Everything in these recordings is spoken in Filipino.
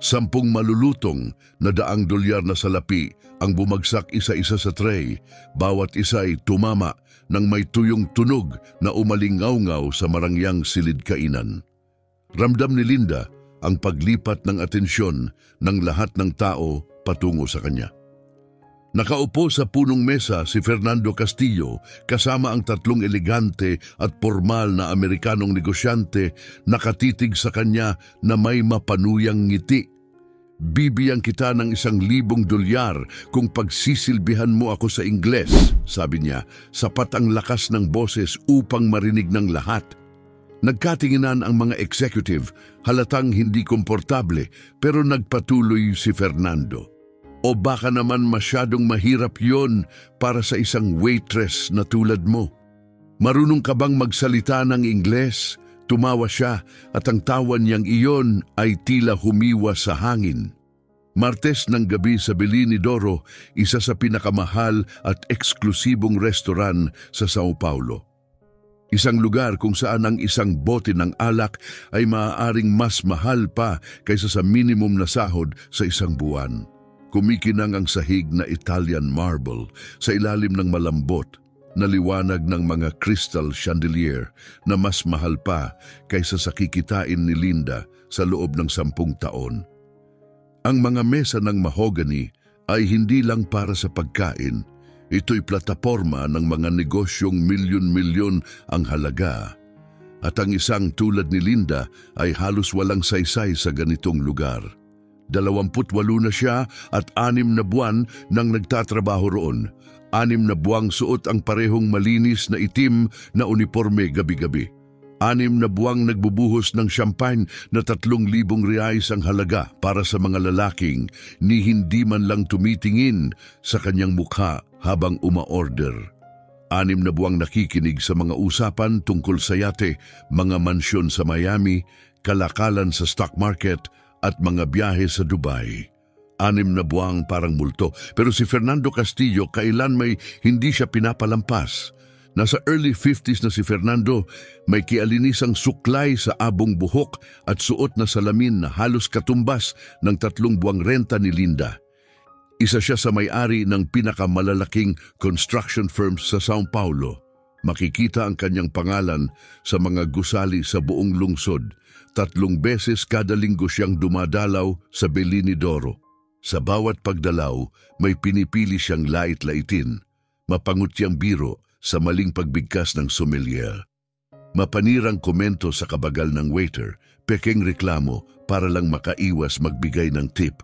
10 malulutong na daang dolyar na salapi ang bumagsak isa-isa sa tray. Bawat isa ay tumama ng may tuyong tunog na umalingaw-ngaw sa marangyang silid kainan. Ramdam ni Linda ang paglipat ng atensyon ng lahat ng tao patungo sa kanya. Nakaupo sa punong mesa si Fernando Castillo kasama ang 3 elegante at formal na Amerikanong negosyante, nakatitig sa kanya na may mapanuyang ngiti. "Bibigyan kita ng 1,000 dolyar kung pagsisilbihan mo ako sa Ingles," sabi niya. Sapat ang lakas ng boses upang marinig ng lahat. Nagkatinginan ang mga executive, halatang hindi komportable, pero nagpatuloy si Fernando. "O baka naman masyadong mahirap yon para sa isang waitress na tulad mo. Marunong ka bang magsalita ng Ingles?" Tumawa siya at ang tawa niyang iyon ay tila humiwa sa hangin. Martes ng gabi sa Bellini-Doro, isa sa pinakamahal at eksklusibong restoran sa Sao Paulo. Isang lugar kung saan ang isang bote ng alak ay maaaring mas mahal pa kaysa sa minimum na sahod sa isang buwan. Kumikinang ang sahig na Italian marble sa ilalim ng malambot na liwanag ng mga crystal chandelier na mas mahal pa kaysa sa kikitain ni Linda sa loob ng 10 taon. Ang mga mesa ng mahogany ay hindi lang para sa pagkain. Ito'y plataporma ng mga negosyong milyon-milyon ang halaga. At ang isang tulad ni Linda ay halos walang saysay sa ganitong lugar. 28 na siya at 6 na buwan nang nagtatrabaho roon. 6 na buwang suot ang parehong malinis na itim na uniforme gabi-gabi. 6 na buwang nagbubuhos ng champagne na 3,000 reais ang halaga para sa mga lalaking ni hindi man lang tumitingin sa kanyang mukha habang uma-order. 6 na buwang nakikinig sa mga usapan tungkol sa yate, mga mansyon sa Miami, kalakalan sa stock market at mga biyahe sa Dubai. 6 na buwang parang multo, pero si Fernando Castillo kailan may hindi siya pinapalampas. Nasa early 50s na si Fernando, may kialinisang suklay sa abong buhok at suot na salamin na halos katumbas ng 3 buwang renta ni Linda. Isa siya sa may-ari ng pinakamalalaking construction firms sa Sao Paulo. Makikita ang kanyang pangalan sa mga gusali sa buong lungsod. 3 beses kada linggo siyang dumadalaw sa Bellini-Doro. Sa bawat pagdalaw, may pinipili siyang lait-laitin, mapangutyang biro sa maling pagbigkas ng sommelier. Mapanirang komento sa kabagal ng waiter, pekeng reklamo para lang makaiwas magbigay ng tip.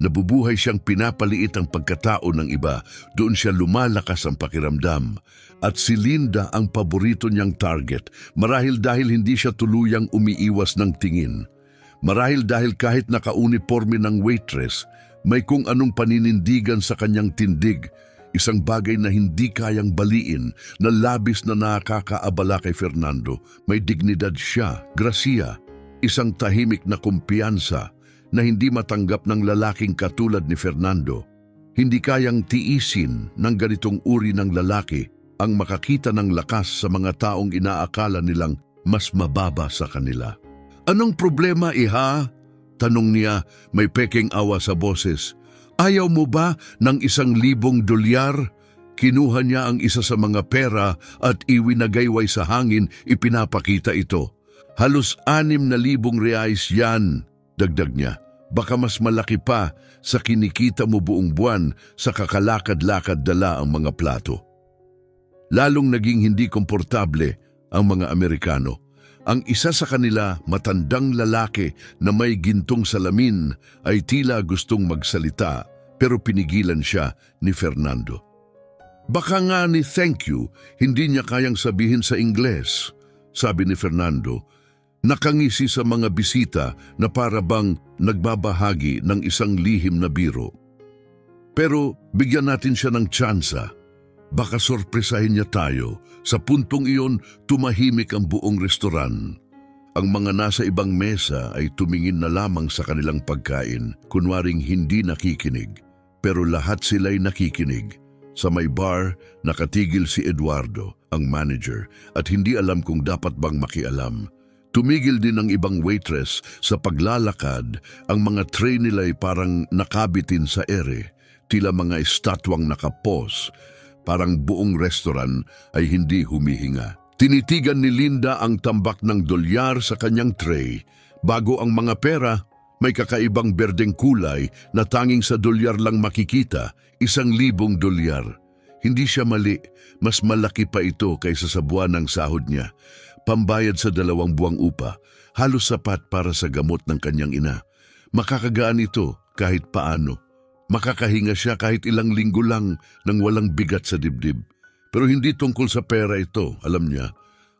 Nabubuhay siyang pinapaliit ang pagkatao ng iba, doon siya lumalakas ang pakiramdam. At si Linda ang paborito niyang target, marahil dahil hindi siya tuluyang umiiwas ng tingin. Marahil dahil kahit naka-uniforme ng waitress, may kung anong paninindigan sa kanyang tindig, isang bagay na hindi kayang baliin na labis na nakakaabala kay Fernando. May dignidad siya, grasya, isang tahimik na kumpiyansa na hindi matanggap ng lalaking katulad ni Fernando. Hindi kayang tiisin ng ganitong uri ng lalaki ang makakita ng lakas sa mga taong inaakala nilang mas mababa sa kanila. "Anong problema, iha?" tanong niya, may pekeng awa sa boses. "Ayaw mo ba ng 1,000 dolyar? Kinuha niya ang isa sa mga pera at iwinagayway sa hangin, ipinapakita ito. "Halos 6,000 reais yan," dagdag niya. "Baka mas malaki pa sa kinikita mo buong buwan sa kakalakad-lakad dala ang mga plato." Lalong naging hindi komportable ang mga Amerikano. Ang isa sa kanila, matandang lalaki na may gintong salamin, ay tila gustong magsalita pero pinigilan siya ni Fernando. "Baka nga ni thank you, hindi niya kayang sabihin sa Ingles," sabi ni Fernando. Nakangisi sa mga bisita na para bang nagbabahagi ng isang lihim na biro. "Pero bigyan natin siya ng tsansa. Baka sorpresahin niya tayo." Sa puntong iyon, tumahimik ang buong restoran. Ang mga nasa ibang mesa ay tumingin na lamang sa kanilang pagkain, kunwaring hindi nakikinig. Pero lahat sila'y nakikinig. Sa may bar, nakatigil si Eduardo, ang manager, at hindi alam kung dapat bang makialam. Tumigil din ang ibang waitress sa paglalakad, ang mga tray nila ay parang nakabitin sa ere, tila mga estatwang nakapos, parang buong restaurant ay hindi humihinga. Tinitigan ni Linda ang tambak ng dolyar sa kanyang tray. Bago ang mga pera, may kakaibang berdeng kulay na tanging sa dolyar lang makikita, 1,000 dolyar. Hindi siya mali, mas malaki pa ito kaysa sa buwan ng sahod niya. Pambayad sa 2 buwang upa, halos sapat para sa gamot ng kanyang ina. Makakagaan ito kahit paano. Makakahinga siya kahit ilang linggo lang nang walang bigat sa dibdib. Pero hindi tungkol sa pera ito, alam niya.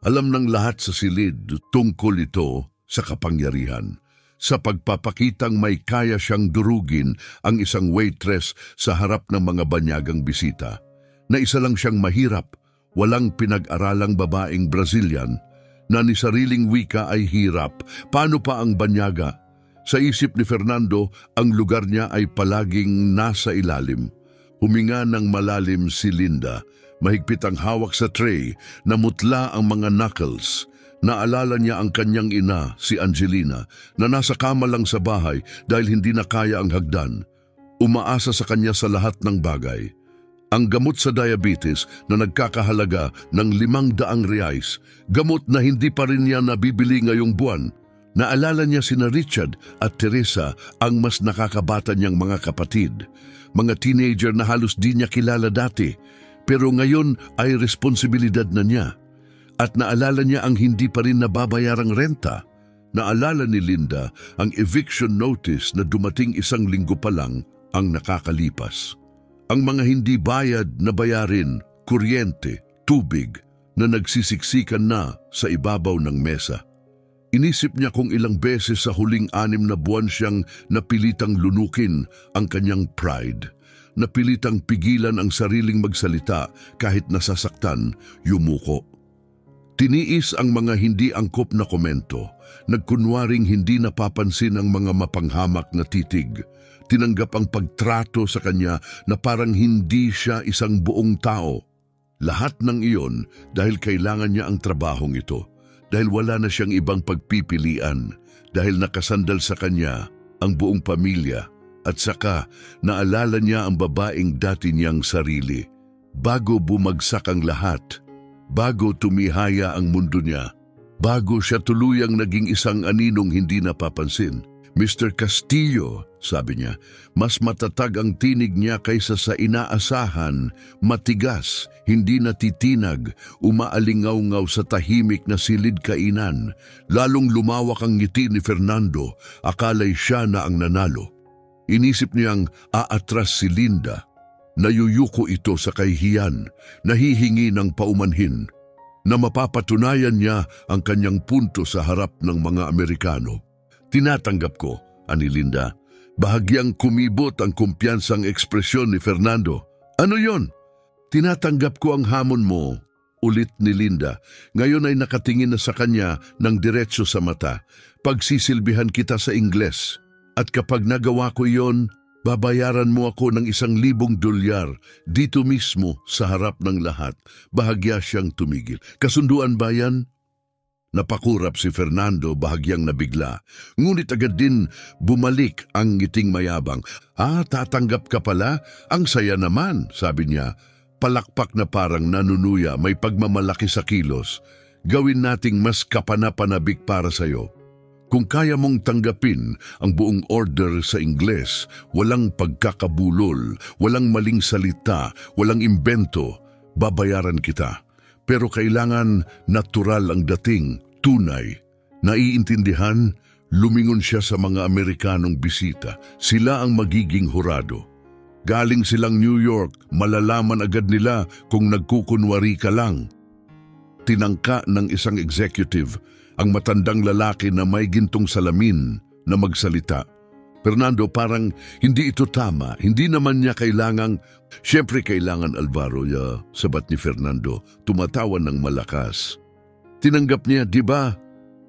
Alam ng lahat sa silid, tungkol ito sa kapangyarihan. Sa pagpapakitang may kaya siyang durugin ang isang waitress sa harap ng mga banyagang bisita. Na isa lang siyang mahirap, walang pinag-aralang babaeng Brazilian, na ni sariling wika ay hirap, paano pa ang banyaga? Sa isip ni Fernando, ang lugar niya ay palaging nasa ilalim. Huminga ng malalim si Linda, mahigpit ang hawak sa tray, namutla ang mga knuckles. Naalala niya ang kanyang ina, si Angelina, na nasa kama lang sa bahay dahil hindi na kaya ang hagdan. Umaasa sa kanya sa lahat ng bagay. Ang gamot sa diabetes na nagkakahalaga ng 500 reais, gamot na hindi pa rin niya nabibili ngayong buwan. Naalala niya sina Richard at Teresa, ang mas nakakabata niyang mga kapatid. Mga teenager na halos di niya kilala dati, pero ngayon ay responsibilidad na niya. At naalala niya ang hindi pa rin nababayarang renta. Naalala ni Linda ang eviction notice na dumating 1 linggo pa lang ang nakakalipas. Ang mga hindi bayad na bayarin, kuryente, tubig na nagsisiksikan na sa ibabaw ng mesa. Inisip niya kung ilang beses sa huling 6 na buwan siyang napilitang lunukin ang kanyang pride. Napilitang pigilan ang sariling magsalita kahit nasasaktan, yumuko. Tiniis ang mga hindi angkop na komento, nagkunwaring hindi napapansin ang mga mapanghamak na titig. Tinanggap ang pagtrato sa kanya na parang hindi siya isang buong tao. Lahat ng iyon dahil kailangan niya ang trabahong ito, dahil wala na siyang ibang pagpipilian, dahil nakasandal sa kanya ang buong pamilya, at saka naalala niya ang babaeng dati niyang sarili. Bago bumagsak ang lahat, bago tumihaya ang mundo niya, bago siya tuluyang naging isang aninong hindi napapansin. Mr. Castillo, sabi niya, mas matatag ang tinig niya kaysa sa inaasahan, matigas, hindi natitinag, umaalingaw-ngaw sa tahimik na silid kainan. Lalong lumawak ang ngiti ni Fernando, akala'y siya na ang nanalo. Inisip niyang aatras si Linda. Nayuyuko ito sa kahihiyan, nahihingi ng paumanhin, na mapapatunayan niya ang kanyang punto sa harap ng mga Amerikano. Tinatanggap ko, ani Linda. Bahagyang kumibot ang kumpiyansang ekspresyon ni Fernando. Ano yon? Tinatanggap ko ang hamon mo, ulit ni Linda. Ngayon ay nakatingin na sa kanya ng diretso sa mata. Pagsisilbihan kita sa Ingles. At kapag nagawa ko iyon, babayaran mo ako ng 1,000 dolyar dito mismo sa harap ng lahat. Bahagya siyang tumigil. Kasunduan ba yan? Napakurap si Fernando, bahagyang nabigla. Ngunit agad din bumalik ang ngiting mayabang. Tatanggap ka pala? Ang saya naman, sabi niya. Palakpak na parang nanunuya, may pagmamalaki sa kilos. Gawin nating mas kapanapanabik para sa'yo. Kung kaya mong tanggapin ang buong order sa Ingles, walang pagkakabulol, walang maling salita, walang imbento, babayaran kita. Pero kailangan natural ang dating, tunay. Naiintindihan, lumingon siya sa mga Amerikanong bisita. Sila ang magiging hurado. Galing silang New York, malalaman agad nila kung nagkukunwari ka lang. Tinangka ng isang executive, ang matandang lalaki na may gintong salamin na magsalita. Fernando, parang hindi ito tama. Hindi naman niya kailangang... Siyempre kailangan, Alvaro, sabat ni Fernando, tumatawa ng malakas. Tinanggap niya, di ba?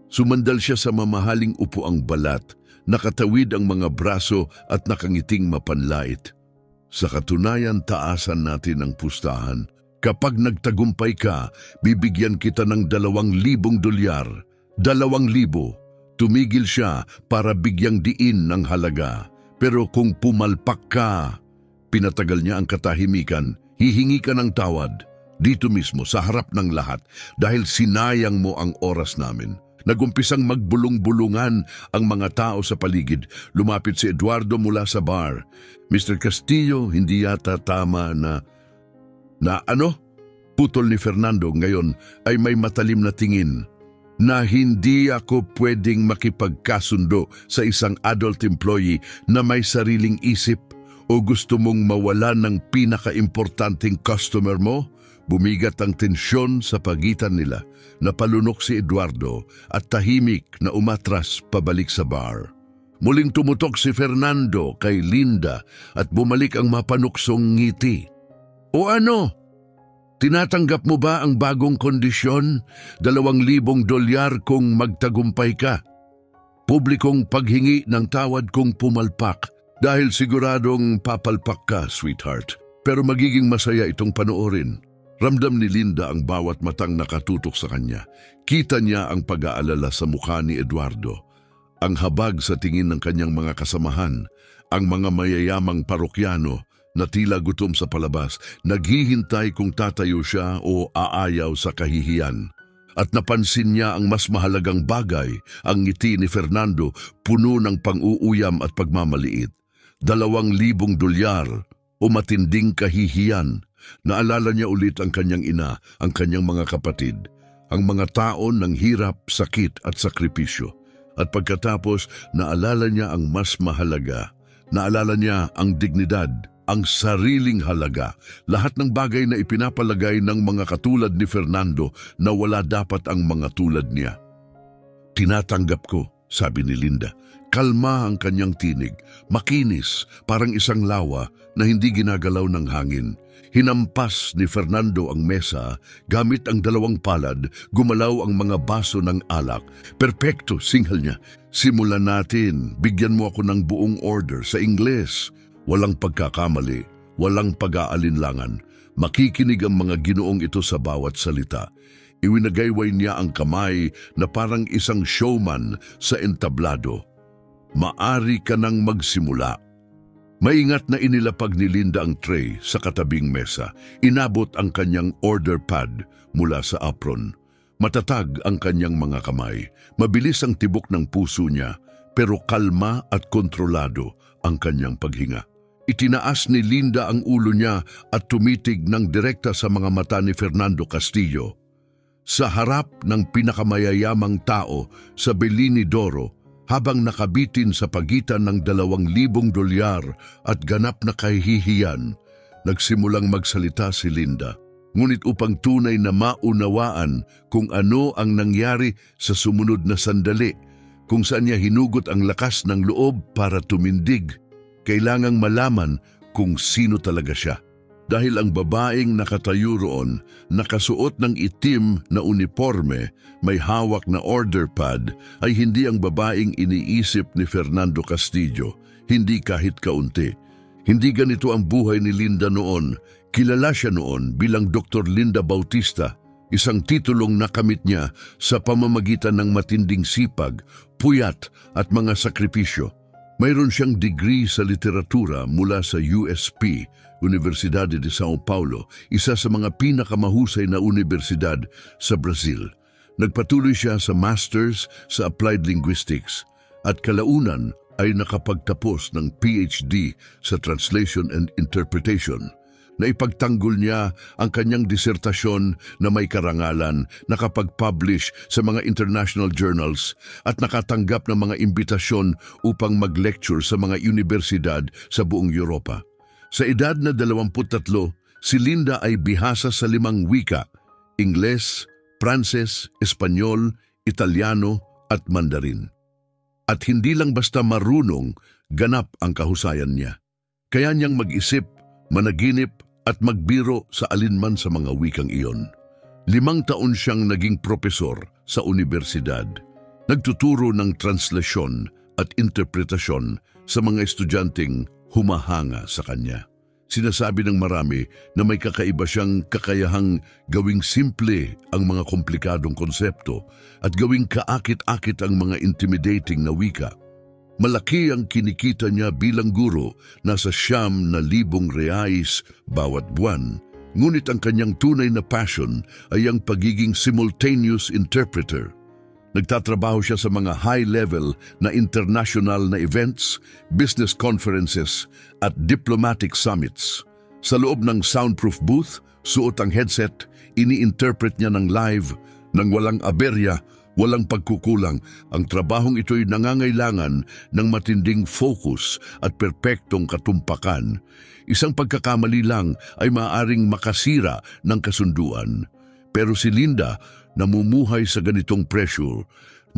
Sumandal siya sa mamahaling upuang balat, nakatawid ang mga braso at nakangiting mapanlait. Sa katunayan, taasan natin ang pustahan. Kapag nagtagumpay ka, bibigyan kita ng 2,000 dolyar. 2,000. Tumigil siya para bigyang diin ng halaga. Pero kung pumalpak ka, pinatagal niya ang katahimikan, hihingi ka ng tawad. Dito mismo, sa harap ng lahat, dahil sinayang mo ang oras namin. Nagumpisang magbulong-bulungan ang mga tao sa paligid. Lumapit si Eduardo mula sa bar. Mr. Castillo, hindi yata tama na ano? Putol ni Fernando ngayon ay may matalim na tingin. Na hindi ako pwedeng makipagkasundo sa isang adult employee na may sariling isip o gusto mong mawala ng pinaka-importanting customer mo? Bumigat ang tensyon sa pagitan nila. Napalunok si Eduardo at tahimik na umatras pabalik sa bar. Muling tumutok si Fernando kay Linda at bumalik ang mapanuksong ngiti. O ano? Tinatanggap mo ba ang bagong kondisyon? $2,000 kung magtagumpay ka. Publikong paghingi ng tawad kung pumalpak dahil siguradong papalpak ka, sweetheart. Pero magiging masaya itong panoorin. Ramdam ni Linda ang bawat matang nakatutok sa kanya. Kita niya ang pag-aalala sa mukha ni Eduardo. Ang habag sa tingin ng kanyang mga kasamahan, ang mga mayayamang parokyano na tila gutom sa palabas, naghihintay kung tatayo siya o aayaw sa kahihiyan. At napansin niya ang mas mahalagang bagay, ang ngiti ni Fernando, puno ng pang-uuyam at pagmamaliit. $2,000 o matinding kahihiyan. Naalala niya ulit ang kanyang ina, ang kanyang mga kapatid, ang mga taon ng hirap, sakit at sakripisyo. At pagkatapos, naalala niya ang mas mahalaga. Naalala niya ang dignidad, ang sariling halaga, lahat ng bagay na ipinapalagay ng mga katulad ni Fernando na wala dapat ang mga tulad niya. Tinatanggap ko, sabi ni Linda. Kalma ang kanyang tinig, makinis, parang isang lawa na hindi ginagalaw ng hangin. Hinampas ni Fernando ang mesa, gamit ang 2 palad, gumalaw ang mga baso ng alak. Perpekto, singhal niya. Simulan natin, bigyan mo ako ng buong order sa Ingles. Walang pagkakamali, walang pag-aalinlangan. Makikinig ang mga ginoong ito sa bawat salita. Iwinagayway niya ang kamay na parang isang showman sa entablado. Maari ka nang magsimula. Maingat na inilapag ni Linda ang tray sa katabing mesa. Inabot ang kanyang order pad mula sa apron. Matatag ang kanyang mga kamay. Mabilis ang tibok ng puso niya, pero kalma at kontrolado ang kanyang paghinga. Itinaas ni Linda ang ulo niya at tumitig ng direkta sa mga mata ni Fernando Castillo. Sa harap ng pinakamayayamang tao sa Bellini d'Oro, habang nakabitin sa pagitan ng $2,000 at ganap na kahihiyan, nagsimulang magsalita si Linda. Ngunit upang tunay na maunawaan kung ano ang nangyari sa sumunod na sandali, kung saan niya hinugot ang lakas ng loob para tumindig, kailangang malaman kung sino talaga siya. Dahil ang babaeng nakatayo roon, nakasuot ng itim na uniforme, may hawak na order pad, ay hindi ang babaeng iniisip ni Fernando Castillo, hindi kahit kaunti. Hindi ganito ang buhay ni Linda noon. Kilala siya noon bilang Dr. Linda Bautista, isang titulong nakamit niya sa pamamagitan ng matinding sipag, puyat at mga sakripisyo. Mayroon siyang degree sa literatura mula sa USP, Universidade de São Paulo, isa sa mga pinakamahusay na universidad sa Brazil. Nagpatuloy siya sa Masters sa Applied Linguistics at kalaunan ay nakapagtapos ng PhD sa Translation and Interpretation. Naipagtanggol niya ang kanyang disertasyon na may karangalan, nakapag-publish sa mga international journals at nakatanggap ng mga imbitasyon upang mag-lecture sa mga universidad sa buong Europa. Sa edad na 23, si Linda ay bihasa sa 5 wika: Ingles, Pranses, Espanyol, Italiano at Mandarin. At hindi lang basta marunong, ganap ang kahusayan niya. Kaya niyang mag-isip, managinip at magbiro sa alinman sa mga wikang iyon. 5 taon siyang naging propesor sa universidad. Nagtuturo ng translasyon at interpretasyon sa mga estudyanteng humahanga sa kanya. Sinasabi ng marami na may kakaiba siyang kakayahang gawing simple ang mga komplikadong konsepto at gawing kaakit-akit ang mga intimidating na wika. Malaki ang kinikita niya bilang guro, nasa ₱9,000 bawat buwan. Ngunit ang kanyang tunay na passion ay ang pagiging simultaneous interpreter. Nagtatrabaho siya sa mga high-level na international na events, business conferences at diplomatic summits. Sa loob ng soundproof booth, suot ang headset, ini-interpret niya ng live, nang walang aberya, walang pagkukulang. Ang trabahong ito'y nangangailangan ng matinding focus at perpektong katumpakan. Isang pagkakamali lang ay maaaring makasira ng kasunduan. Pero si Linda, namumuhay sa ganitong pressure.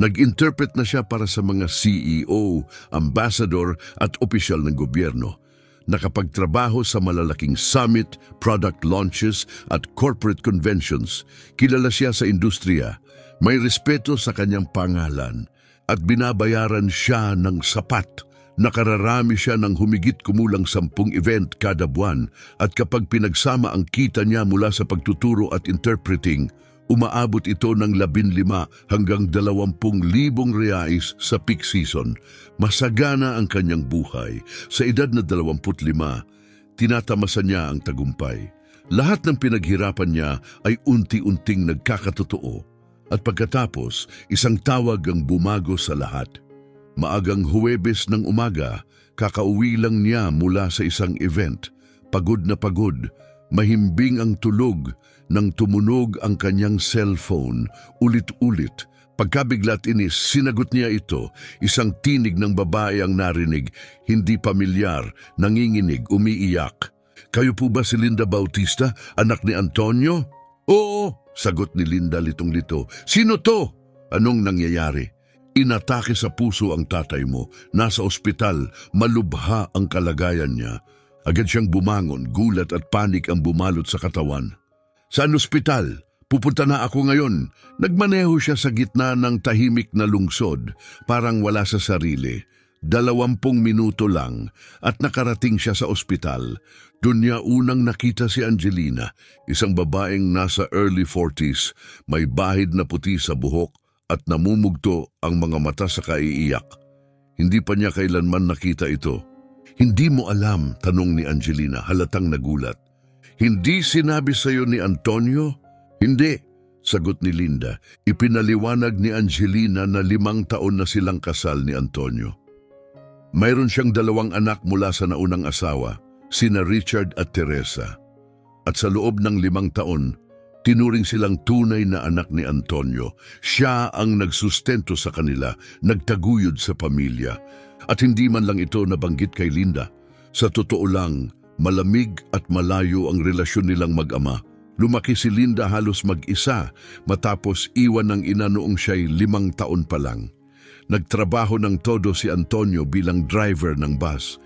Nag-interpret na siya para sa mga CEO, ambassador at opisyal ng gobyerno. Nakapagtrabaho sa malalaking summit, product launches at corporate conventions. Kilala siya sa industriya. May respeto sa kanyang pangalan at binabayaran siya ng sapat. Nakararami siya ng humigit kumulang 10 event kada buwan at kapag pinagsama ang kita niya mula sa pagtuturo at interpreting, umaabot ito ng 15 hanggang 20,000 reais sa peak season. Masagana ang kanyang buhay. Sa edad na 25, tinatamasa niya ang tagumpay. Lahat ng pinaghirapan niya ay unti-unting nagkakatotoo. At pagkatapos, isang tawag ang bumago sa lahat. Maagang Huwebes ng umaga, kakauwi lang niya mula sa isang event. Pagod na pagod, mahimbing ang tulog nang tumunog ang kanyang cellphone ulit-ulit. Pagkabiglat inis, sinagot niya ito. Isang tinig ng babae ang narinig, hindi pamilyar, nanginginig, umiiyak. "Kayo po ba si Linda Bautista, anak ni Antonio?" "Oo," sagot ni Linda litong-lito. "Sino to?" "Anong nangyayari?" "Inatake sa puso ang tatay mo. Nasa ospital, malubha ang kalagayan niya." Agad siyang bumangon, gulat at panik ang bumalot sa katawan. "Saan ospital? Pupunta na ako ngayon." Nagmaneho siya sa gitna ng tahimik na lungsod, parang wala sa sarili. 20 minuto lang at nakarating siya sa ospital. Doon niya unang nakita si Angelina, isang babaeng nasa early 40s, may bahid na puti sa buhok at namumugto ang mga mata sa kaiiyak. Hindi pa niya kailanman nakita ito. "Hindi mo alam?" tanong ni Angelina, halatang nagulat. "Hindi sinabi sa iyo ni Antonio?" "Hindi," sagot ni Linda. Ipinaliwanag ni Angelina na 5 taon na silang kasal ni Antonio. Mayroon siyang 2 anak mula sa naunang asawa, sina Richard at Teresa. At sa loob ng 5 taon, tinuring silang tunay na anak ni Antonio. Siya ang nagsustento sa kanila, nagtaguyod sa pamilya. At hindi man lang ito nabanggit kay Linda. Sa totoo lang, malamig at malayo ang relasyon nilang mag-ama. Lumaki si Linda halos mag-isa matapos iwan ng ina noong siya'y 5 taon pa lang. Nagtrabaho ng todo si Antonio bilang driver ng bus.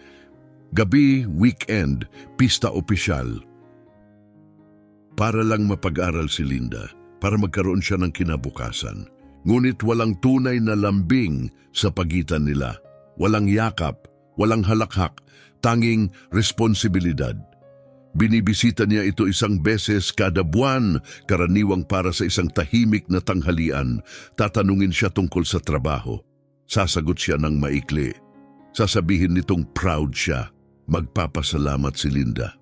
Gabi, weekend, pista opisyal. Para lang mapag-aral si Linda, para magkaroon siya ng kinabukasan. Ngunit walang tunay na lambing sa pagitan nila. Walang yakap, walang halakhak, tanging responsibilidad. Binibisita niya ito 1 beses kada buwan, karaniwang para sa isang tahimik na tanghalian. Tatanungin siya tungkol sa trabaho. Sasagot siya ng maikli. Sasabihin nitong proud siya. Magpapasalamat si Linda.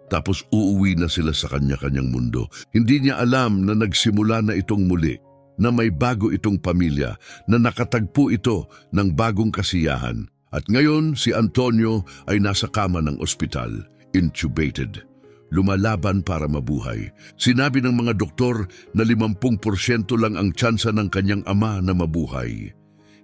Tapos uuwi na sila sa kanya-kanyang mundo. Hindi niya alam na nagsimula na itong muli, na may bago itong pamilya, na nakatagpo ito ng bagong kasiyahan. At ngayon, si Antonio ay nasa kama ng ospital, intubated. Lumalaban para mabuhay. Sinabi ng mga doktor na 50% lang ang tsansa ng kanyang ama na mabuhay.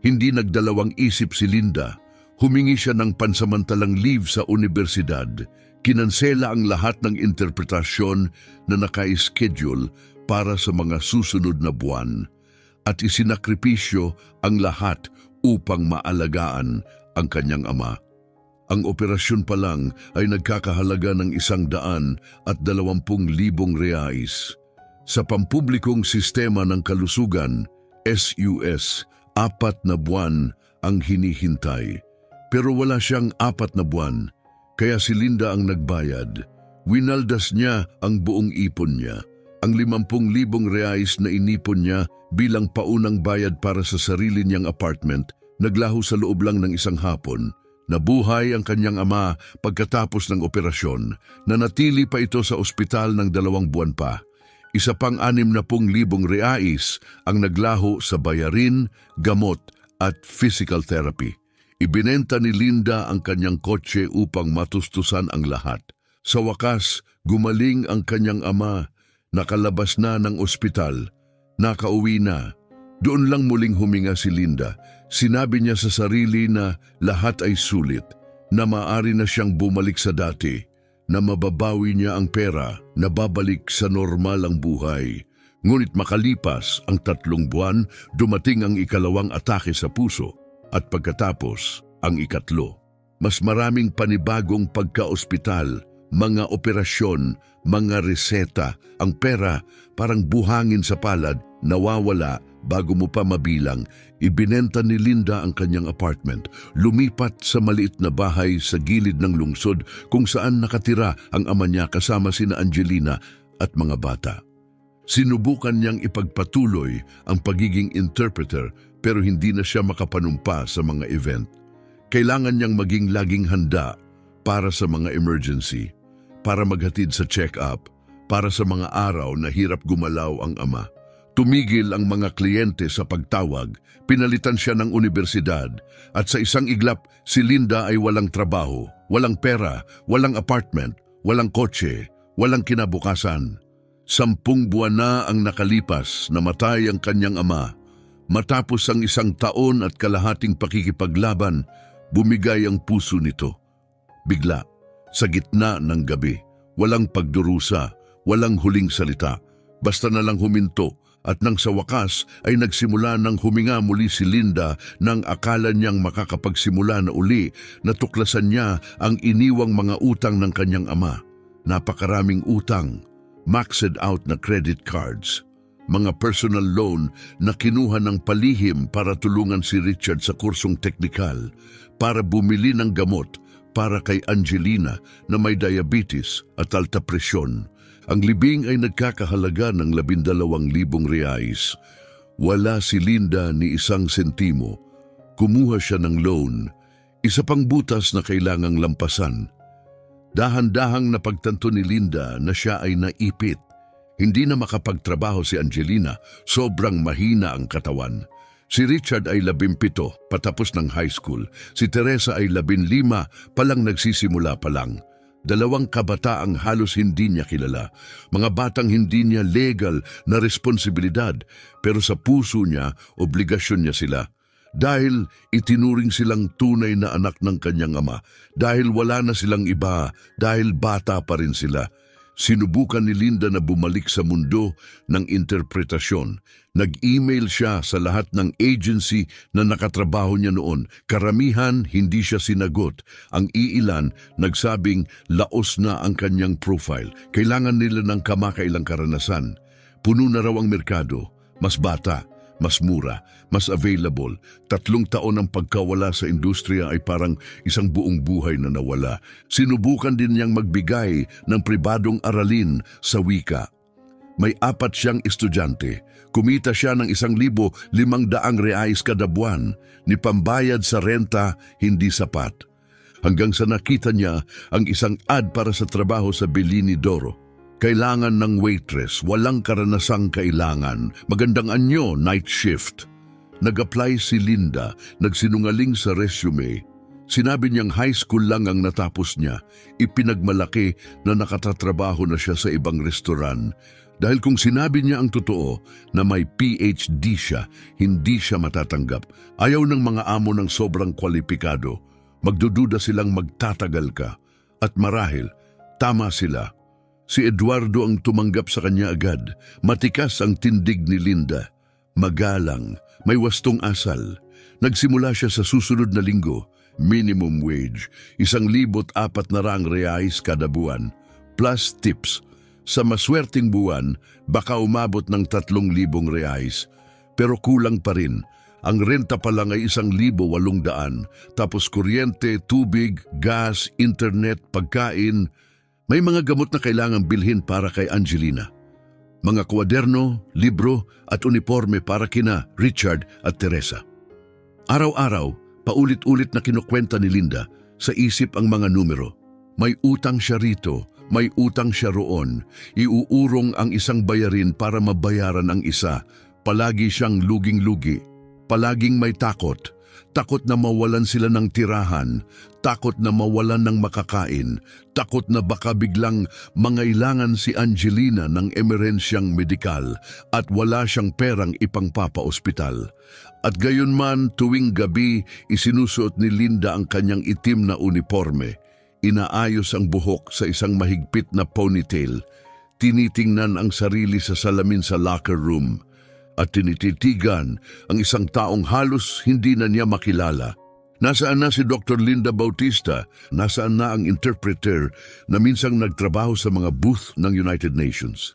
Hindi nagdalawang isip si Linda. Humingi siya ng pansamantalang leave sa universidad. Kinansela ang lahat ng interpretasyon na naka-schedule para sa mga susunod na buwan at isinakripisyo ang lahat upang maalagaan ang kanyang ama. Ang operasyon pa lang ay nagkakahalaga ng 120,000 reais. Sa pampublikong sistema ng kalusugan, SUS, 4 na buwan ang hinihintay. Pero wala siyang 4 na buwan. Kaya si Linda ang nagbayad. Winaldas niya ang buong ipon niya. Ang 50,000 reais na inipon niya bilang paunang bayad para sa sarili niyang apartment, naglaho sa loob lang ng isang hapon. Nabuhay ang kanyang ama pagkatapos ng operasyon. Nanatili pa ito sa ospital ng 2 buwan pa. Isa pang 60,000 reais ang naglaho sa bayarin, gamot at physical therapy. Ibinenta ni Linda ang kanyang kotse upang matustusan ang lahat. Sa wakas, gumaling ang kanyang ama, nakalabas na ng ospital, nakauwi na. Doon lang muling huminga si Linda. Sinabi niya sa sarili na lahat ay sulit, na maaari na siyang bumalik sa dati, na mababawi niya ang pera, na babalik sa normal ang buhay. Ngunit makalipas ang 3 buwan, dumating ang ikalawang atake sa puso at pagkatapos ang ikatlo. Mas maraming panibagong pagka-ospital, mga operasyon, mga reseta, ang pera parang buhangin sa palad, nawawala bago mo pa mabilang. Ibinenta ni Linda ang kanyang apartment, lumipat sa maliit na bahay sa gilid ng lungsod kung saan nakatira ang ama niya kasama sina Angelina at mga bata. Sinubukan niyang ipagpatuloy ang pagiging interpreter pero hindi na siya makapanumpa sa mga event. Kailangan niyang maging laging handa para sa mga emergency, para maghatid sa check-up, para sa mga araw na hirap gumalaw ang ama. Tumigil ang mga kliyente sa pagtawag, pinalitan siya ng universidad, at sa isang iglap, si Linda ay walang trabaho, walang pera, walang apartment, walang kotse, walang kinabukasan. 10 buwan na ang nakalipas, namatay ang kanyang ama. Matapos ang 1 taon at kalahating pakikipaglaban, bumigay ang puso nito. Bigla, sa gitna ng gabi, walang pagdurusa, walang huling salita, basta na lang huminto. At nang sa wakas ay nagsimula ng huminga muli si Linda nang akala niyang makakapagsimula na uli, natuklasan niya ang iniwang mga utang ng kanyang ama. Napakaraming utang, maxed out na credit cards, mga personal loan na kinuha ng palihim para tulungan si Richard sa kursong teknikal, para bumili ng gamot para kay Angelina na may diabetes at alta presyon. Ang libing ay nagkakahalaga ng 12,000 reais. Wala si Linda ni 1 sentimo. Kumuha siya ng loan, isa pang butas na kailangang lampasan. Dahan-dahang napagtanto ni Linda na siya ay naipit. Hindi na makapagtrabaho si Angelina, sobrang mahina ang katawan. Si Richard ay 17, patapos ng high school. Si Teresa ay 15, palang nagsisimula pa lang. 2 kabataang halos hindi niya kilala, mga batang hindi niya legal na responsibilidad, pero sa puso niya, obligasyon niya sila. Dahil itinuring silang tunay na anak ng kanyang ama, dahil wala na silang iba, dahil bata pa rin sila. Sinubukan ni Linda na bumalik sa mundo ng interpretasyon. Nag-email siya sa lahat ng agency na nakatrabaho niya noon. Karamihan hindi siya sinagot. Ang iilan nagsabing laos na ang kanyang profile. Kailangan nila ng kamakailang karanasan. Puno na raw ang merkado. Mas bata, mas mura, mas available. 3 taon ang pagkawala sa industriya ay parang isang buong buhay na nawala. Sinubukan din niyang magbigay ng pribadong aralin sa wika. May 4 siyang estudyante. Kumita siya ng 1,500 reais kada buwan. Ni pambayad sa renta, hindi sapat. Hanggang sa nakita niya ang isang ad para sa trabaho sa Bellini d'Oro. Kailangan ng waitress, walang karanasang kailangan. Magandang anyo, night shift. Nag-apply si Linda, nagsinungaling sa resume. Sinabi niyang high school lang ang natapos niya. Ipinagmalaki na nakatatrabaho na siya sa ibang restoran. Dahil kung sinabi niya ang totoo na may PhD siya, hindi siya matatanggap. Ayaw ng mga amo ng sobrang kwalipikado. Magdududa silang magtatagal ka. At marahil, tama sila. Si Eduardo ang tumanggap sa kanya agad. Matikas ang tindig ni Linda. Magalang, may wastong asal. Nagsimula siya sa susunod na linggo. Minimum wage, 1,400 reais kada buwan. Plus tips. Sa maswerteng buwan, baka umabot ng 3,000 reais. Pero kulang pa rin. Ang renta pa lang ay 1,800, tapos kuryente, tubig, gas, internet, pagkain. May mga gamot na kailangang bilhin para kay Angelina. Mga kwaderno, libro at uniforme para kina Richard at Teresa. Araw-araw, paulit-ulit na kinukwenta ni Linda sa isip ang mga numero. May utang siya rito, may utang siya roon. Iuurong ang isang bayarin para mabayaran ang isa. Palagi siyang luging-lugi. Palaging may takot. Takot na mawalan sila ng tirahan. Takot na mawalan ng makakain. Takot na baka biglang mangailangan si Angelina ng emerensyang medikal at wala siyang perang ipangpapa-ospital. At gayon man tuwing gabi, isinusuot ni Linda ang kanyang itim na uniforme. Inaayos ang buhok sa isang mahigpit na ponytail. Tinitingnan ang sarili sa salamin sa locker room. At tinititigan ang isang taong halos hindi na niya makilala. Nasaan na si Dr. Linda Bautista? Nasaan na ang interpreter na minsang nagtrabaho sa mga booth ng United Nations?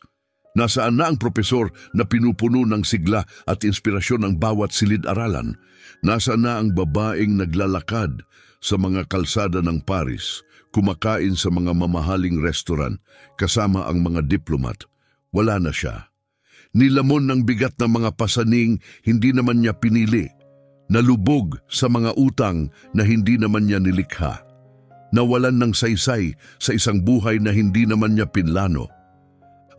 Nasaan na ang propesor na pinupuno ng sigla at inspirasyon ng bawat silid-aralan? Nasaan na ang babaeng naglalakad sa mga kalsada ng Paris, kumakain sa mga mamahaling restaurant kasama ang mga diplomat? Wala na siya. Nilamon ng bigat ng mga pasaning hindi naman niya pinili. Nalubog sa mga utang na hindi naman niya nilikha. Nawalan ng saysay sa isang buhay na hindi naman niya pinlano.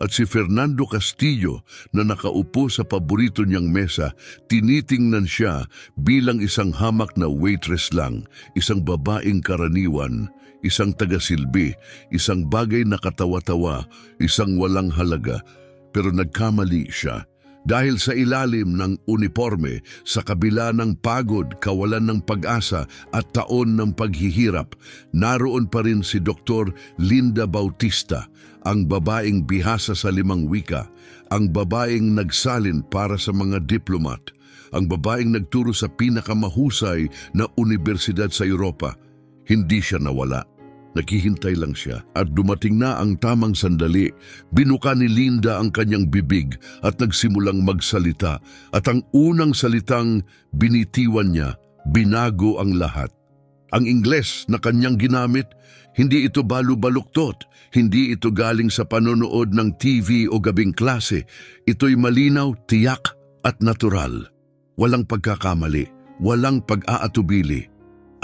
At si Fernando Castillo na nakaupo sa paborito niyang mesa, tinitingnan siya bilang isang hamak na waitress lang, isang babaeng karaniwan, isang tagasilbi, isang bagay na katawa-tawa, isang walang halaga. Pero nagkamali siya dahil sa ilalim ng uniforme, sa kabila ng pagod, kawalan ng pag-asa at taon ng paghihirap, naroon pa rin si Dr. Linda Bautista, ang babaeng bihasa sa 5 wika, ang babaeng nagsalin para sa mga diplomat, ang babaeng nagturo sa pinakamahusay na universidad sa Europa. Hindi siya nawala. Naghihintay lang siya at dumating na ang tamang sandali. Binuka ni Linda ang kanyang bibig at nagsimulang magsalita, at ang unang salitang binitiwan niya, binago ang lahat. Ang Ingles na kanyang ginamit, hindi ito balu-baluktot, hindi ito galing sa panonood ng TV o gabing klase. Ito'y malinaw, tiyak at natural. Walang pagkakamali, walang pag-aatubili.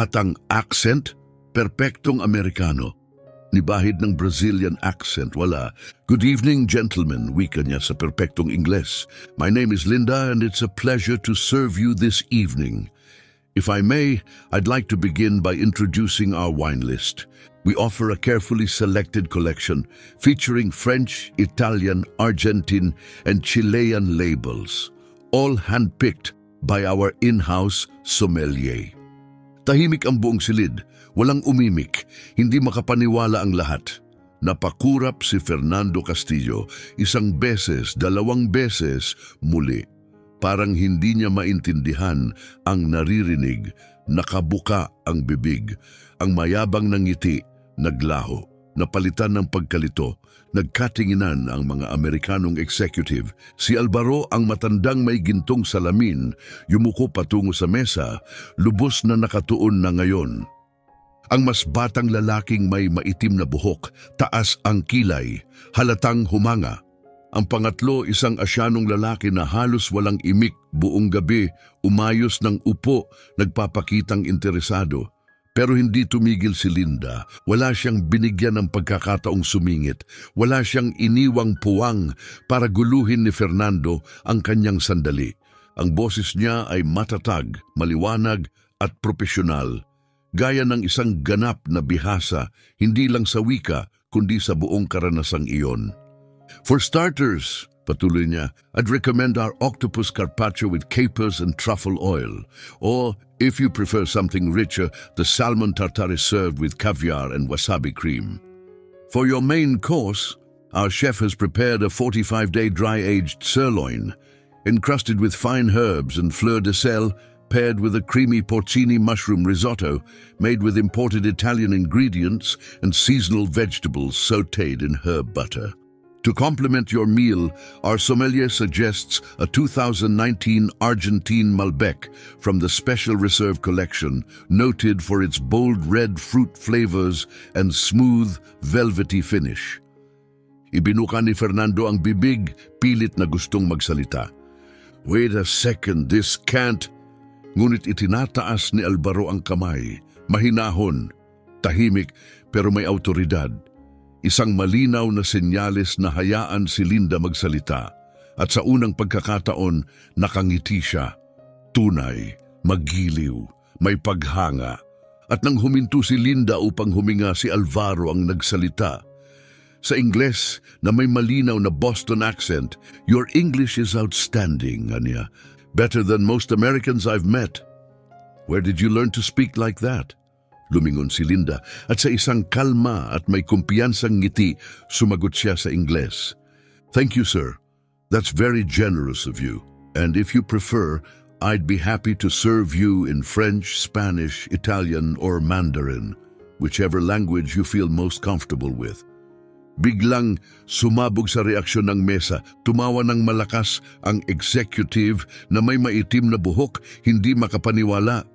At ang accent, perpektong Amerikano. Nibahid ng Brazilian accent, wala. Good evening, gentlemen, wika niya sa perpektong Ingles. My name is Linda and it's a pleasure to serve you this evening. If I may, I'd like to begin by introducing our wine list. We offer a carefully selected collection featuring French, Italian, Argentine, and Chilean labels, all handpicked by our in-house sommelier. Tahimik ang buong silid. Walang umimik, hindi makapaniwala ang lahat. Napakurap si Fernando Castillo, 1 beses, 2 beses, muli. Parang hindi niya maintindihan ang naririnig, nakabuka ang bibig. Ang mayabang ng ngiti, naglaho, napalitan ng pagkalito, nagkatinginan ang mga Amerikanong executive. Si Alvaro, ang matandang may gintong salamin, yumuko patungo sa mesa, lubos na nakatuon na ngayon. Ang mas batang lalaking may maitim na buhok, taas ang kilay, halatang humanga. Ang pangatlo, isang Asyanong lalaki na halos walang imik, buong gabi, umayos ng upo, nagpapakitang interesado. Pero hindi tumigil si Linda. Wala siyang binigyan ng pagkakataong sumingit. Wala siyang iniwang puwang para guluhin ni Fernando ang kanyang sandali. Ang boses niya ay matatag, maliwanag at propesyonal. Gaya ng isang ganap na bihasa, hindi lang sa wika, kundi sa buong karanasang iyon. For starters, patuloy niya, I'd recommend our octopus carpaccio with capers and truffle oil. Or, if you prefer something richer, the salmon tartare is served with caviar and wasabi cream. For your main course, our chef has prepared a 45-day dry-aged sirloin, encrusted with fine herbs and fleur de sel, paired with a creamy porcini mushroom risotto made with imported Italian ingredients and seasonal vegetables sautéed in herb butter. To complement your meal, our sommelier suggests a 2019 Argentine Malbec from the Special Reserve Collection, noted for its bold red fruit flavors and smooth, velvety finish. Ibinuka ni Fernando ang bibig, pilit na gustong magsalita. Wait a second, this can't... Ngunit itinataas ni Alvaro ang kamay, mahinahon, tahimik pero may autoridad. Isang malinaw na senyales na hayaan si Linda magsalita at sa unang pagkakataon nakangiti siya. Tunay, maggiliw, may paghanga. At nang huminto si Linda upang huminga, si Alvaro ang nagsalita. Sa Ingles na may malinaw na Boston accent, "Your English is outstanding, Anya. Better than most Americans I've met." "Where did you learn to speak like that?" Lumingon si Linda at sa isang kalma at may kumpiyansang ngiti, sumagot siya sa Ingles. "Thank you, sir. That's very generous of you. And if you prefer, I'd be happy to serve you in French, Spanish, Italian, or Mandarin, whichever language you feel most comfortable with." Biglang sumabog sa reaksyon ng mesa, tumawa ng malakas ang executive na may maitim na buhok, hindi makapaniwala.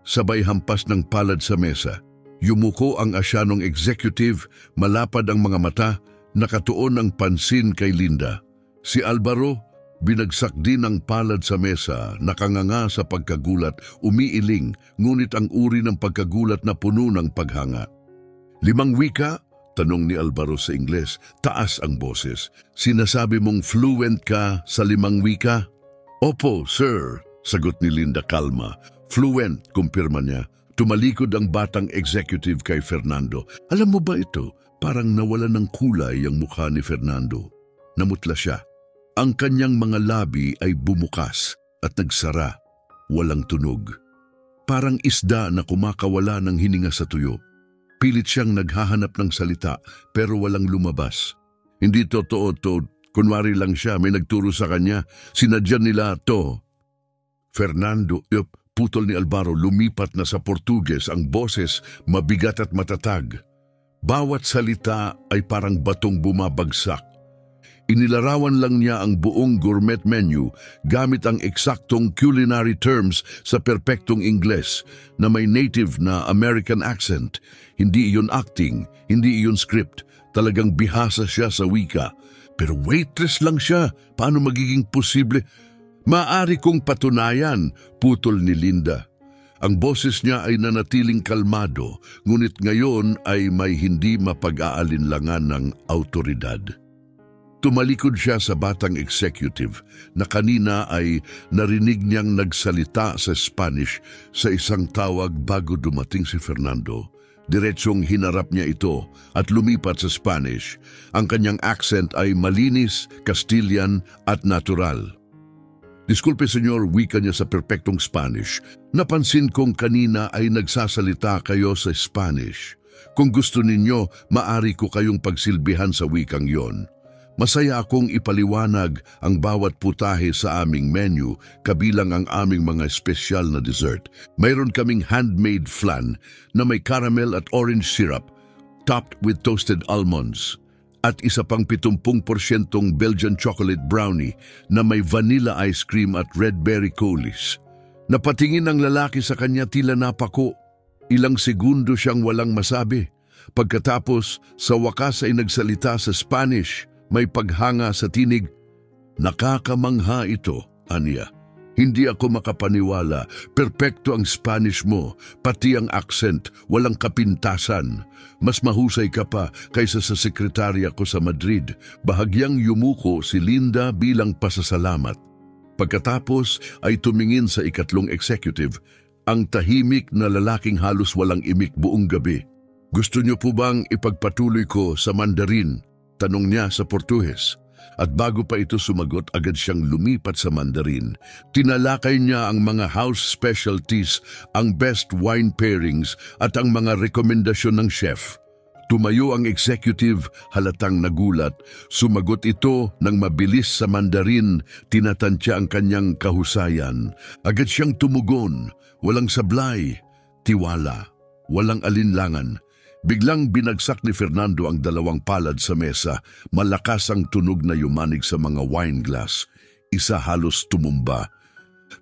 Sabay hampas ng palad sa mesa. Yumuko ang asyanong executive, malapad ang mga mata, nakatuon ang pansin kay Linda. Si Alvaro, binagsak din ang palad sa mesa, nakanganga sa pagkagulat, umiiling, ngunit ang uri ng pagkagulat na puno ng paghanga. "Limang wika?" tanong ni Alvaro sa Ingles, taas ang boses. "Sinasabi mong fluent ka sa 5 wika?" "Opo, sir," sagot ni Linda kalma. "Fluent," kumpirma niya. Tumalikod ang batang executive kay Fernando. "Alam mo ba ito? Parang nawala ng kulay ang mukha ni Fernando." Namutla siya. Ang kanyang mga labi ay bumukas at nagsara. Walang tunog. Parang isda na kumakawala ng hininga sa tuyo. Pilit siyang naghahanap ng salita pero walang lumabas. "Hindi totoo to. Kunwari lang siya, may nagturo sa kanya. Sinadya nila to." Fernando, putol ni Alvaro, lumipat na sa Portuges, ang boses mabigat at matatag. Bawat salita ay parang batong bumabagsak. Inilarawan lang niya ang buong gourmet menu gamit ang eksaktong culinary terms sa perpektong Ingles na may native na American accent. Hindi iyon acting, hindi iyon script. Talagang bihasa siya sa wika. Pero waitress lang siya. Paano magiging posible? "Maaari kong patunayan," putol ni Linda. Ang boses niya ay nanatiling kalmado, ngunit ngayon ay may hindi mapag-aalinlangan ng autoridad. Tumalikod siya sa batang executive na kanina ay narinig niyang nagsalita sa Spanish sa isang tawag bago dumating si Fernando. Diretsong hinarap niya ito at lumipat sa Spanish. Ang kanyang accent ay malinis, Castilian at natural. "Disculpe senyor," wika niya sa perpektong Spanish. "Napansin kong kanina ay nagsasalita kayo sa Spanish. Kung gusto ninyo, maari ko kayong pagsilbihan sa wikang yon. Masaya akong ipaliwanag ang bawat putahe sa aming menu, kabilang ang aming mga espesyal na dessert. Mayroon kaming handmade flan na may caramel at orange syrup, topped with toasted almonds. At isa pang 70% Belgian chocolate brownie na may vanilla ice cream at red berry coulis." Napatingin ang lalaki sa kanya, tila napako. Ilang segundo siyang walang masabi. Pagkatapos, sa wakas ay nagsalita sa Spanish, may paghanga sa tinig. "Nakakamangha ito, Anya. Hindi ako makapaniwala. Perpekto ang Spanish mo, pati ang accent, walang kapintasan. Mas mahusay ka pa kaysa sa sekretarya ko sa Madrid." Bahagyang yumuko si Linda bilang pasasalamat. Pagkatapos ay tumingin sa ikatlong executive, ang tahimik na lalaking halos walang imik buong gabi. "Gusto niyo po bang ipagpatuloy ko sa Mandarin?" tanong niya sa Portuhes. At bago pa ito sumagot, agad siyang lumipat sa Mandarin. Tinalakay niya ang mga house specialties, ang best wine pairings at ang mga rekomendasyon ng chef. Tumayo ang executive, halatang nagulat. Sumagot ito ng mabilis sa Mandarin, tinatantya ang kanyang kahusayan. Agad siyang tumugon, walang sablay, tiwala, walang alinlangan. Biglang binagsak ni Fernando ang dalawang palad sa mesa. Malakas ang tunog na yumanig sa mga wine glass. Isa halos tumumba.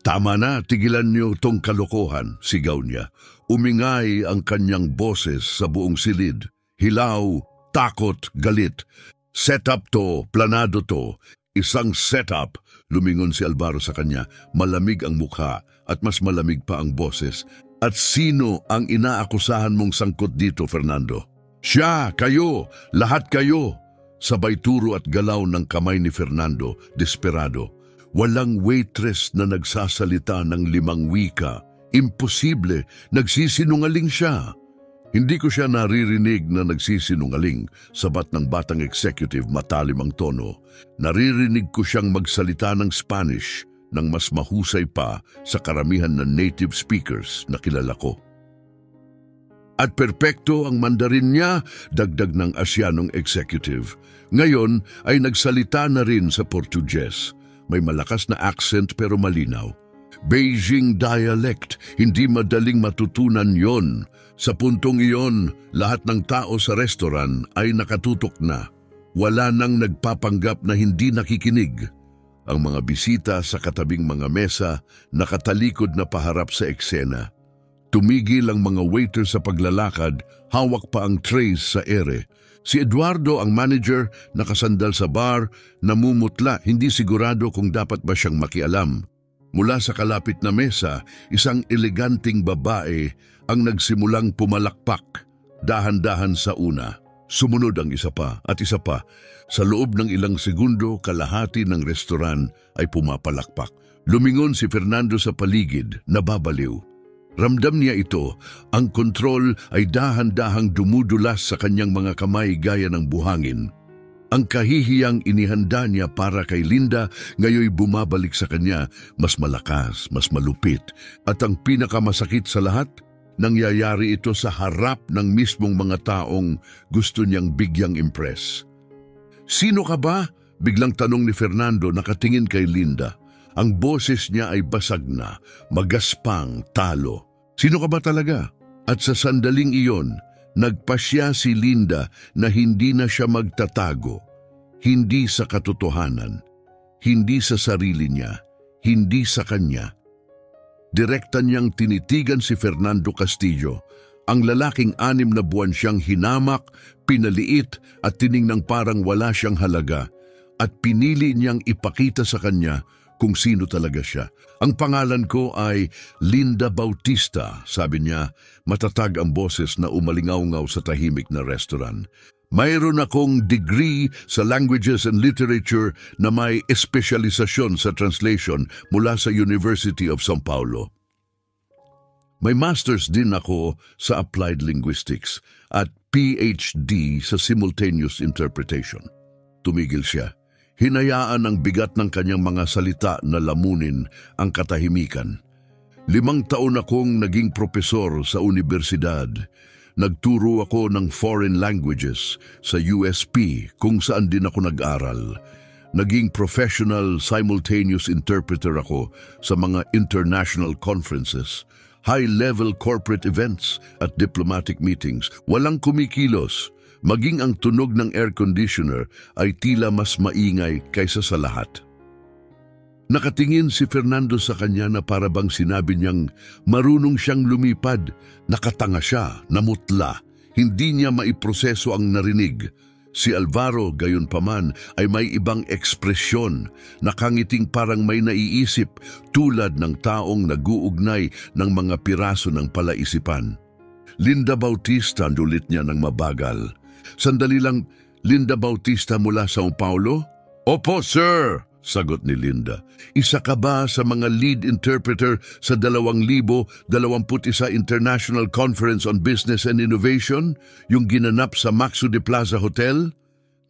"Tama na, tigilan niyo tong kalokohan," sigaw niya. Umingay ang kanyang boses sa buong silid. Hilaw, takot, galit. "Setup to, planado to. Isang setup." Lumingon si Alvaro sa kanya. Malamig ang mukha at mas malamig pa ang boses. "At sino ang inaakusahan mong sangkot dito, Fernando?" "Siya, kayo, lahat kayo." Sabay turo at galaw ng kamay ni Fernando, desperado. Walang waitress na nagsasalita ng 5 wika. Imposible, nagsisinungaling siya. Hindi ko siya naririnig na nagsisinungaling, sabat ng batang executive, matalim ang tono. Naririnig ko siyang magsalita ng Spanish nang mas mahusay pa sa karamihan ng native speakers na kilala ko. At perpekto ang Mandarin niya, dagdag ng Asyanong executive. Ngayon ay nagsalita na rin sa Portuges. May malakas na accent pero malinaw. Beijing dialect, hindi madaling matutunan yon. Sa puntong iyon, lahat ng tao sa restaurant ay nakatutok na. Wala nang nagpapanggap na hindi nakikinig. Ang mga bisita sa katabing mga mesa nakatalikod na paharap sa eksena. Tumigil ang mga waiter sa paglalakad, hawak pa ang trays sa ere. Si Eduardo, ang manager, nakasandal sa bar, namumutla, hindi sigurado kung dapat ba siyang makialam. Mula sa kalapit na mesa, isang eleganting babae ang nagsimulang pumalakpak, dahan-dahan sa una. Sumunod ang isa pa at isa pa. Sa loob ng ilang segundo, kalahati ng restoran ay pumapalakpak. Lumingon si Fernando sa paligid, nababaliw. Ramdam niya ito, ang kontrol ay dahan-dahang dumudulas sa kanyang mga kamay gaya ng buhangin. Ang kahihiyang inihanda niya para kay Linda ngayoy bumabalik sa kanya, mas malakas, mas malupit. At ang pinakamasakit sa lahat, nangyayari ito sa harap ng mismong mga taong gusto niyang bigyang impress. "Sino ka ba?" biglang tanong ni Fernando, nakatingin kay Linda. Ang boses niya ay basag na, magaspang, talo. "Sino ka ba talaga?" At sa sandaling iyon, nagpasya si Linda na hindi na siya magtatago. Hindi sa katotohanan, hindi sa sarili niya, hindi sa kanya. Direkta niyang tinitigan si Fernando Castillo, ang lalaking 6 na buwan siyang hinamak, pinaliit at tiningnang parang wala siyang halaga, at pinili niyang ipakita sa kanya kung sino talaga siya. "Ang pangalan ko ay Linda Bautista," sabi niya, matatag ang boses na umalingaw-ngaw sa tahimik na restaurant. "Mayroon akong degree sa Languages and Literature na may espesyalisasyon sa translation mula sa University of São Paulo. May master's din ako sa Applied Linguistics at PhD sa Simultaneous Interpretation." Tumigil siya. Hinayaan ang bigat ng kanyang mga salita na lamunin ang katahimikan. 5 taon akong naging propesor sa universidad. Nagturo ako ng foreign languages sa USP kung saan din ako nag-aral. Naging professional simultaneous interpreter ako sa mga international conferences, high-level corporate events at diplomatic meetings. Walang kumikilos. Maging ang tunog ng air conditioner ay tila mas maingay kaysa sa lahat. Nakatingin si Fernando sa kanya na para bang sinabi niyang marunong siyang lumipad. Nakatanga siya, namutla. Hindi niya maiproseso ang narinig. Si Alvaro, gayon paman, ay may ibang ekspresyon, nakangiting parang may naiisip, tulad ng taong naguugnay ng mga piraso ng palaisipan. "Linda Bautista," ulit niya ng mabagal. "Sandali lang, Linda Bautista mula São Paulo?" "Opo, sir," sagot ni Linda. "Isa ka ba sa mga lead interpreter sa 2021 International Conference on Business and Innovation, yung ginanap sa Maxo de Plaza Hotel?"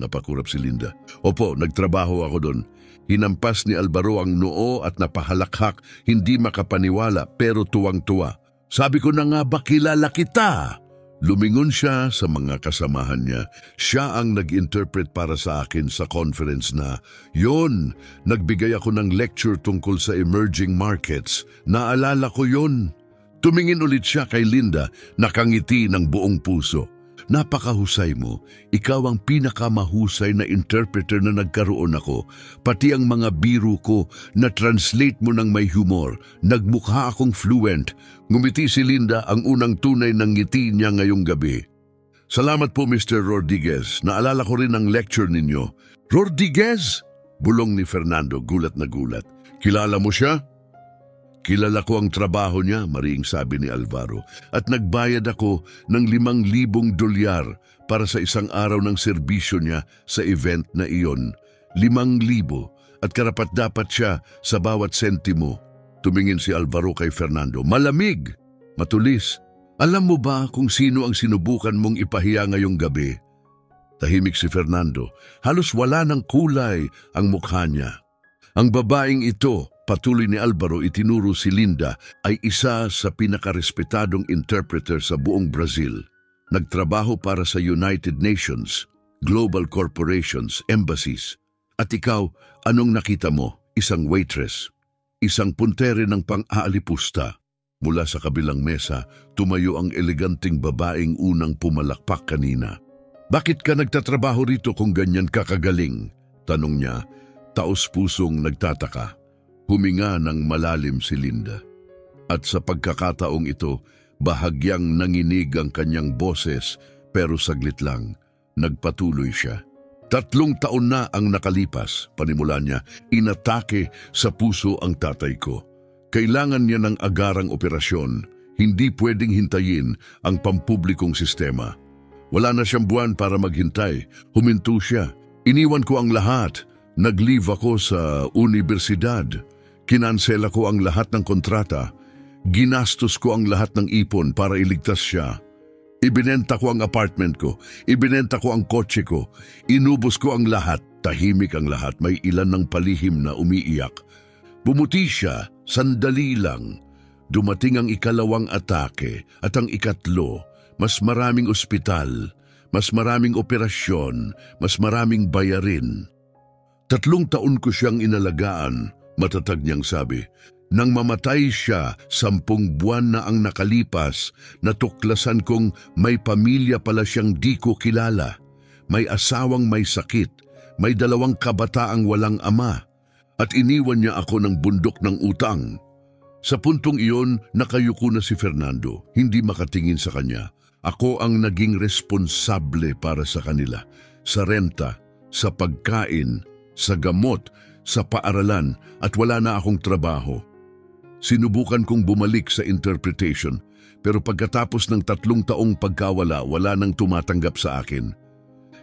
Napakurap si Linda. "Opo, nagtrabaho ako doon." Hinampas ni Alvaro ang noo at napahalakhak, hindi makapaniwala pero tuwang-tuwa. "Sabi ko na nga ba kilala kita?" Lumingon siya sa mga kasamahan niya. Siya ang nag-interpret para sa akin sa conference na yon. Nagbigay ako ng lecture tungkol sa emerging markets. Naalala ko yon. Tumingin ulit siya kay Linda, nakangiti ng buong puso. napakahusay mo. Ikaw ang pinakamahusay na interpreter na nagkaroon ako. Pati ang mga biro ko na translate mo ng may humor. Nagmukha akong fluent. Ngumiti si Linda, ang unang tunay ng ngiti niya ngayong gabi. Salamat po, Mr. Rodriguez. Naalala ko rin ang lecture ninyo. Rodriguez? Bulong ni Fernando, gulat na gulat. Kilala mo siya? Kilala ko ang trabaho niya, mariing sabi ni Alvaro, at nagbayad ako ng $5,000 para sa isang araw ng serbisyo niya sa event na iyon. 5,000 at karapat-dapat siya sa bawat sentimo. Tumingin si Alvaro kay Fernando. Malamig, matulis. Alam mo ba kung sino ang sinubukan mong ipahiya ngayong gabi? Tahimik si Fernando. Halos wala ng kulay ang mukha niya. Ang babaeng ito, patuloy ni Alvaro, itinuro si Linda, ay isa sa pinakarespetadong interpreter sa buong Brazil. Nagtrabaho para sa United Nations, global corporations, embassies. At ikaw, anong nakita mo? Isang waitress, isang puntere ng pang-aalipusta. Mula sa kabilang mesa, tumayo ang eleganting babaeng unang pumalakpak kanina. Bakit ka nagtatrabaho rito kung ganyan ka kagaling? Tanong niya, taos-pusong nagtataka. Huminga ng malalim si Linda. At sa pagkakataong ito, bahagyang nanginig ang kanyang boses, pero saglit lang, nagpatuloy siya. 3 taon na ang nakalipas, panimula niya, inatake sa puso ang tatay ko. Kailangan niya ng agarang operasyon, hindi pwedeng hintayin ang pampublikong sistema. Wala na siyang buwan para maghintay, huminto siya. Iniwan ko ang lahat, nag-leave ako sa universidad. Kinansela ko ang lahat ng kontrata. Ginastos ko ang lahat ng ipon para iligtas siya. Ibinenta ko ang apartment ko. Ibinenta ko ang kotse ko. Inubos ko ang lahat. Tahimik ang lahat. May ilan ng palihim na umiiyak. Bumuti siya. Sandali lang. Dumating ang ikalawang atake at ang ikatlo. Mas maraming ospital. Mas maraming operasyon. Mas maraming bayarin. 3 taon ko siyang inalagaan. Matatag niyang sabi, nang mamatay siya, 10 buwan na ang nakalipas, natuklasan kong may pamilya pala siyang di ko kilala. May asawang may sakit, may 2 kabataang walang ama, at iniwan niya ako ng bundok ng utang. Sa puntong iyon, nakayuko na si Fernando, hindi makatingin sa kanya. Ako ang naging responsable para sa kanila, sa renta, sa pagkain, sa gamot, sa paaralan, at wala na akong trabaho. Sinubukan kong bumalik sa interpretation, pero pagkatapos ng 3 taong pagkawala, wala nang tumatanggap sa akin.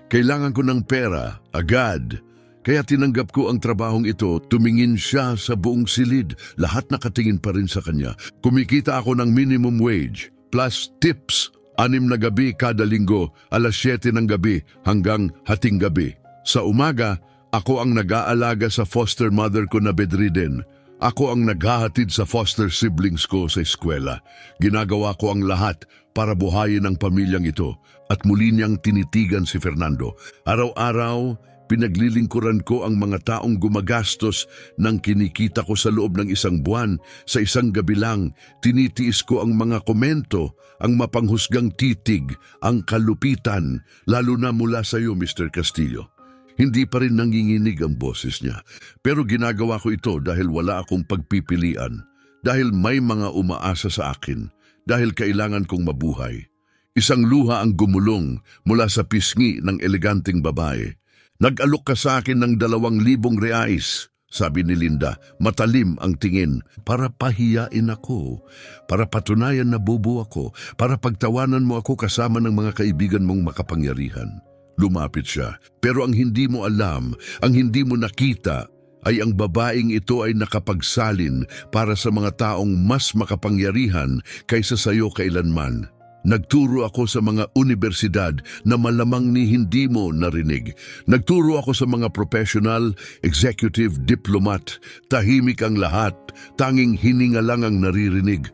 Kailangan ko ng pera, agad. Kaya tinanggap ko ang trabahong ito. Tumingin siya sa buong silid. Lahat nakatingin pa rin sa kanya. Kumikita ako ng minimum wage, plus tips. 6 na gabi kada linggo, 7:00 ng gabi hanggang hating gabi. Sa umaga, ako ang nag-aalaga sa foster mother ko na bedridden. Ako ang naghahatid sa foster siblings ko sa eskwela. Ginagawa ko ang lahat para buhayin ang pamilyang ito. At muli niyang tinitigan si Fernando. Araw-araw, pinaglilingkuran ko ang mga taong gumagastos ng kinikita ko sa loob ng 1 buwan. Sa isang gabi lang, tinitiis ko ang mga komento, ang mapanghusgang titig, ang kalupitan, lalo na mula sa iyo, Mr. Castillo. Hindi pa rin nanginginig ang boses niya. Pero ginagawa ko ito dahil wala akong pagpipilian. Dahil may mga umaasa sa akin. Dahil kailangan kong mabuhay. Isang luha ang gumulong mula sa pisngi ng eleganteng babae. Nag-alok ka sa akin ng 2,000 reais, sabi ni Linda. Matalim ang tingin. Para pahiyain ako. Para patunayan na bobo ako. Para pagtawanan mo ako kasama ng mga kaibigan mong makapangyarihan. Lumapit siya, pero ang hindi mo alam, ang hindi mo nakita, ay ang babaeng ito ay nakapagsalin para sa mga taong mas makapangyarihan kaysa sa iyo kailanman. Nagturo ako sa mga universidad na malamang ni hindi mo narinig. Nagturo ako sa mga professional, executive, diplomat. Tahimik ang lahat, tanging hininga lang ang naririnig.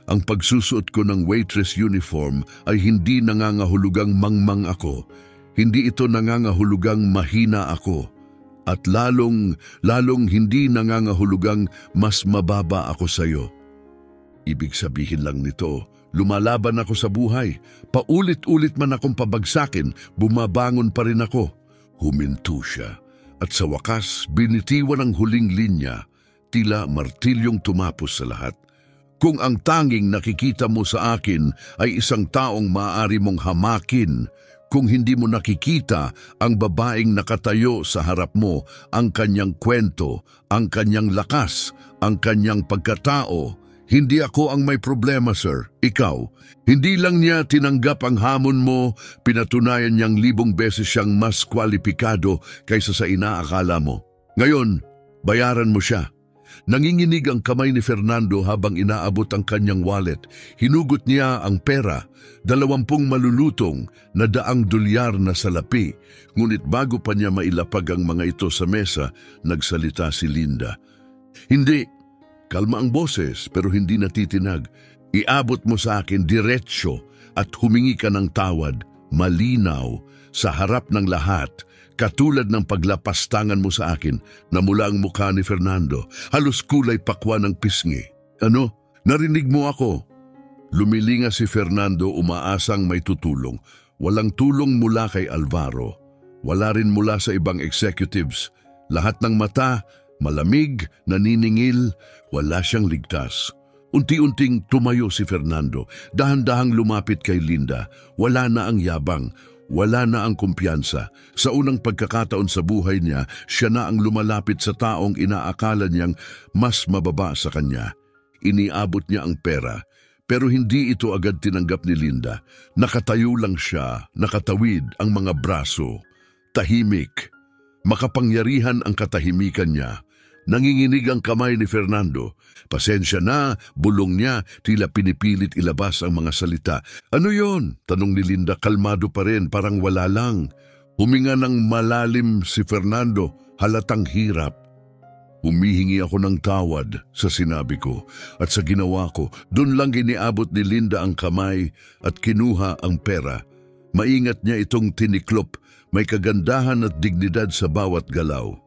Ang pagsusuot ko ng waitress uniform ay hindi nangangahulugang mangmang ako. Hindi ito nangangahulugang mahina ako. At lalong hindi nangangahulugang mas mababa ako sa iyo. Ibig sabihin lang nito, Lumalaban ako sa buhay. Paulit-ulit man akong pabagsakin, bumabangon pa rin ako. Huminto siya. At sa wakas, binitiwan ang huling linya. Tila martilyong tumapos sa lahat. Kung ang tanging nakikita mo sa akin ay isang taong maaari mong hamakin, kung hindi mo nakikita ang babaeng nakatayo sa harap mo, ang kanyang kwento, ang kanyang lakas, ang kanyang pagkatao, hindi ako ang may problema, sir. Ikaw. Hindi lang niya tinanggap ang hamon mo, pinatunayan niyang 1,000 beses siyang mas kwalipikado kaysa sa inaakala mo. Ngayon, bayaran mo siya. Nanginginig ang kamay ni Fernando habang inaabot ang kanyang wallet. Hinugot niya ang pera, 20 malulutong na $100 na salapi. Ngunit bago pa niya mailapag ang mga ito sa mesa, nagsalita si Linda. Hindi. Kalma ang boses pero hindi natitinag. Iabot mo sa akin diretsyo at humingi ka ng tawad, malinaw, sa harap ng lahat. Katulad ng paglapastangan mo sa akin na mula ang mukha ni Fernando, halos kulay pakwa ng pisngi. Ano? Narinig mo ako? Lumilinga si Fernando umaasang may tutulong. Walang tulong mula kay Alvaro. Wala rin mula sa ibang executives. Lahat ng mata, malamig, naniningil, wala siyang ligtas. Unti-unting tumayo si Fernando, dahan-dahang lumapit kay Linda. Wala na ang yabang. Wala na ang kumpiyansa. Sa unang pagkakataon sa buhay niya, siya na ang lumalapit sa taong inaakala niyang mas mababa sa kanya. Iniabot niya ang pera, pero hindi ito agad tinanggap ni Linda. Nakatayo lang siya, nakatawid ang mga braso. Tahimik. Makapangyarihan ang katahimikan niya. Nanginginig ang kamay ni Fernando. Pasensya na, bulong niya, tila pinipilit ilabas ang mga salita. Ano yon? Tanong ni Linda, kalmado pa rin, parang wala lang. Huminga ng malalim si Fernando, halatang hirap. Humihingi ako ng tawad sa sinabi ko at sa ginawa ko. Doon lang iniabot ni Linda ang kamay at kinuha ang pera. Maingat niya itong tiniklop, may kagandahan at dignidad sa bawat galaw.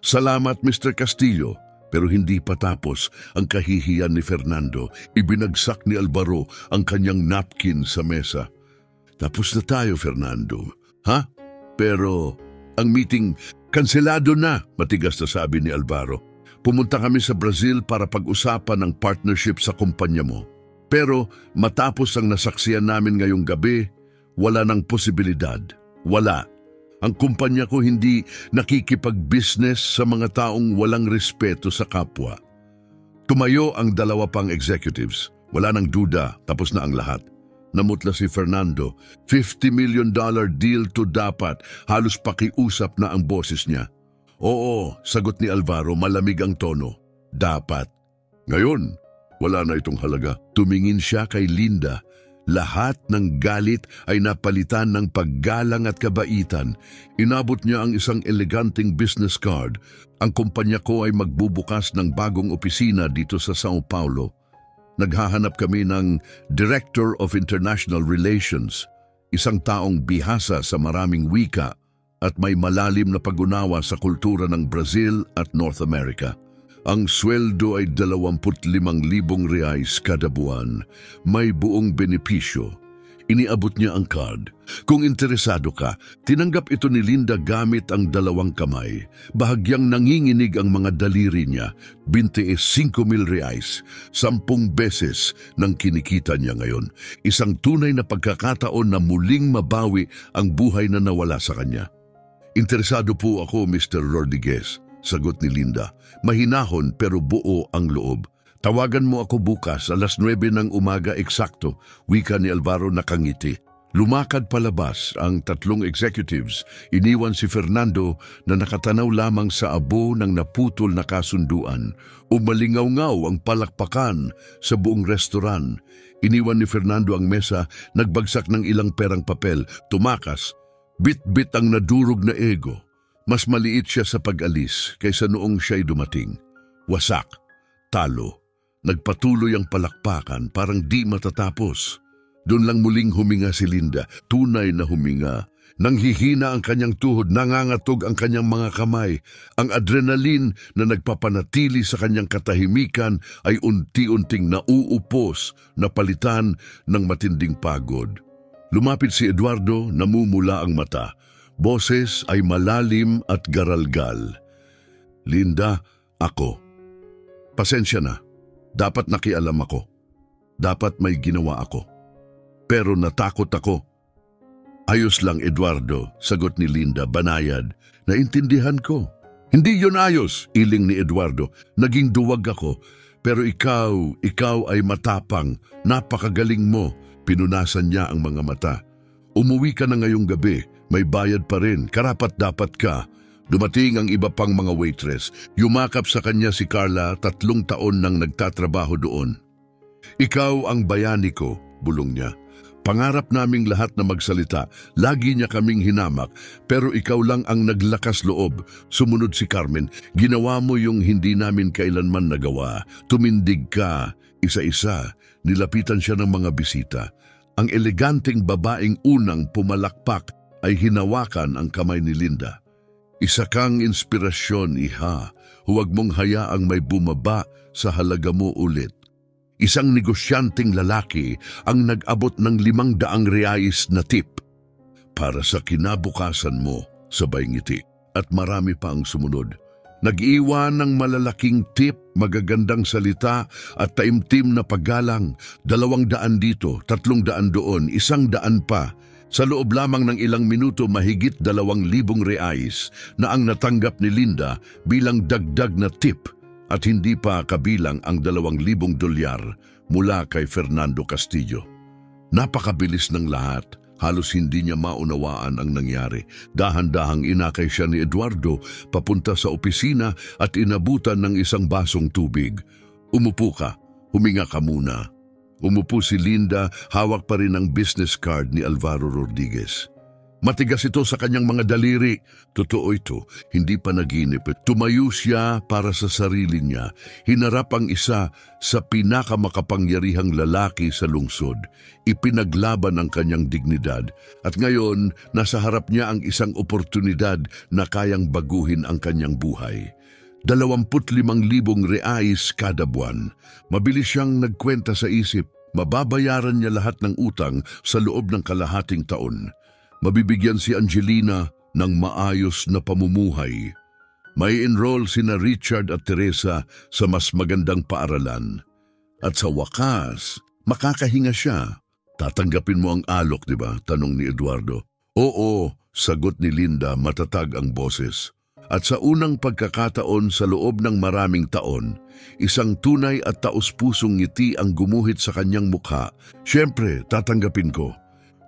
Salamat, Mr. Castillo. Pero hindi pa tapos ang kahihiyan ni Fernando. Ibinagsak ni Alvaro ang kanyang napkin sa mesa. Tapos na tayo, Fernando. Ha? Pero ang meeting, kanselado na, matigas na sabi ni Alvaro. Pumunta kami sa Brazil para pag-usapan ang partnership sa kumpanya mo. Pero matapos ang nasaksiyan namin ngayong gabi, wala nang posibilidad. Wala. Ang kumpanya ko hindi nakikipag-business sa mga taong walang respeto sa kapwa. Tumayo ang 2 pang executives. Wala nang duda, tapos na ang lahat. Namutla si Fernando. $50 million deal to dapat. Halos pakiusap na ang boses niya. Oo, sagot ni Alvaro, malamig ang tono. Dapat. Ngayon, wala na itong halaga. Tumingin siya kay Linda. Lahat ng galit ay napalitan ng paggalang at kabaitan. Inabot niya ang isang eleganting business card. Ang kumpanya ko ay magbubukas ng bagong opisina dito sa Sao Paulo. Naghahanap kami ng Director of International Relations, isang taong bihasa sa maraming wika at may malalim na pag-unawa sa kultura ng Brazil at North America. Ang sweldo ay 25,000 reais kada buwan. May buong benepisyo. Iniabot niya ang card. Kung interesado ka, tinanggap ito ni Linda gamit ang 2 kamay. Bahagyang nanginginig ang mga daliri niya. 25,000 reais. 10 beses ng kinikita niya ngayon. Isang tunay na pagkakataon na muling mabawi ang buhay na nawala sa kanya. Interesado po ako, Mr. Rodriguez. Sagot ni Linda. Mahinahon pero buo ang loob. Tawagan mo ako bukas, 9:00 ng umaga eksakto, wika ni Alvaro nakangiti. Lumakad palabas ang 3 executives. Iniwan si Fernando na nakatanaw lamang sa abo ng naputol na kasunduan. Umalingaw-ngaw ang palakpakan sa buong restoran. Iniwan ni Fernando ang mesa, nagbagsak ng ilang perang papel, tumakas. Bit-bit ang nadurog na ego. Mas maliit siya sa pag-alis kaysa noong siya'y dumating. Wasak, talo. Nagpatuloy ang palakpakan, parang di matatapos. Doon lang muling huminga si Linda, tunay na huminga. Nanghihina ang kanyang tuhod, nangangatog ang kanyang mga kamay. Ang adrenaline na nagpapanatili sa kanyang katahimikan ay unti-unting nauupos na palitan ng matinding pagod. Lumapit si Eduardo, namumula ang mata. Boses ay malalim at garalgal. Linda, ako. Pasensya na. Dapat nakialam ako. Dapat may ginawa ako. Pero natakot ako. Ayos lang, Eduardo, sagot ni Linda, banayad. Naintindihan ko. Hindi yun ayos, iling ni Eduardo. Naging duwag ako. Pero ikaw ay matapang. Napakagaling mo. Pinunasan niya ang mga mata. Umuwi ka na ngayong gabi. May bayad pa rin. Karapat-dapat ka. Dumating ang iba pang mga waitress. Yumakap sa kanya si Carla, 3 taon nang nagtatrabaho doon. Ikaw ang bayani ko, bulong niya. Pangarap naming lahat na magsalita, lagi niya kaming hinamak, pero ikaw lang ang naglakas loob. Sumunod si Carmen, ginawa mo yung hindi namin kailanman nagawa. Tumindig ka, isa-isa, nilapitan siya ng mga bisita. Ang eleganteng babaeng unang pumalakpak ay hinawakan ang kamay ni Linda. Isa kang inspirasyon, iha. Huwag mong hayaang may bumaba sa halaga mo ulit. Isang negosyanteng lalaki ang nag-abot ng 500 reais na tip. Para sa kinabukasan mo, sabay ngiti. At marami pa ang sumunod. Nag-iwan ng malalaking tip, magagandang salita at taimtim na paggalang. 200 dito, 300 doon, 100 pa. Sa loob lamang ng ilang minuto, mahigit 2,000 reais na ang natanggap ni Linda bilang dagdag na tip. At hindi pa kabilang ang 2,000 dolyar mula kay Fernando Castillo. Napakabilis ng lahat, halos hindi niya maunawaan ang nangyari. Dahan-dahang inakay siya ni Eduardo papunta sa opisina at inabutan ng isang basong tubig. Umupo ka, huminga ka muna. Umupo si Linda, hawak pa rin ang business card ni Alvaro Rodriguez. Matigas ito sa kanyang mga daliri. Totoo ito, hindi pa naginip. Tumayo siya para sa sarili niya. Hinarap ang isa sa pinakamakapangyarihang lalaki sa lungsod. Ipinaglaban ang kanyang dignidad. At ngayon, nasa harap niya ang isang oportunidad na kayang baguhin ang kanyang buhay. 25,000 reais kada buwan. Mabilis siyang nagkwenta sa isip. Mababayaran niya lahat ng utang sa loob ng kalahating taon. Mabibigyan si Angelina ng maayos na pamumuhay. May enroll sina Richard at Teresa sa mas magandang paaralan. At sa wakas, makakahinga siya. Tatanggapin mo ang alok, di ba? Tanong ni Eduardo. Oo, sagot ni Linda, matatag ang boses. At sa unang pagkakataon sa loob ng maraming taon, isang tunay at taos-pusong ngiti ang gumuhit sa kanyang mukha. Siyempre, tatanggapin ko.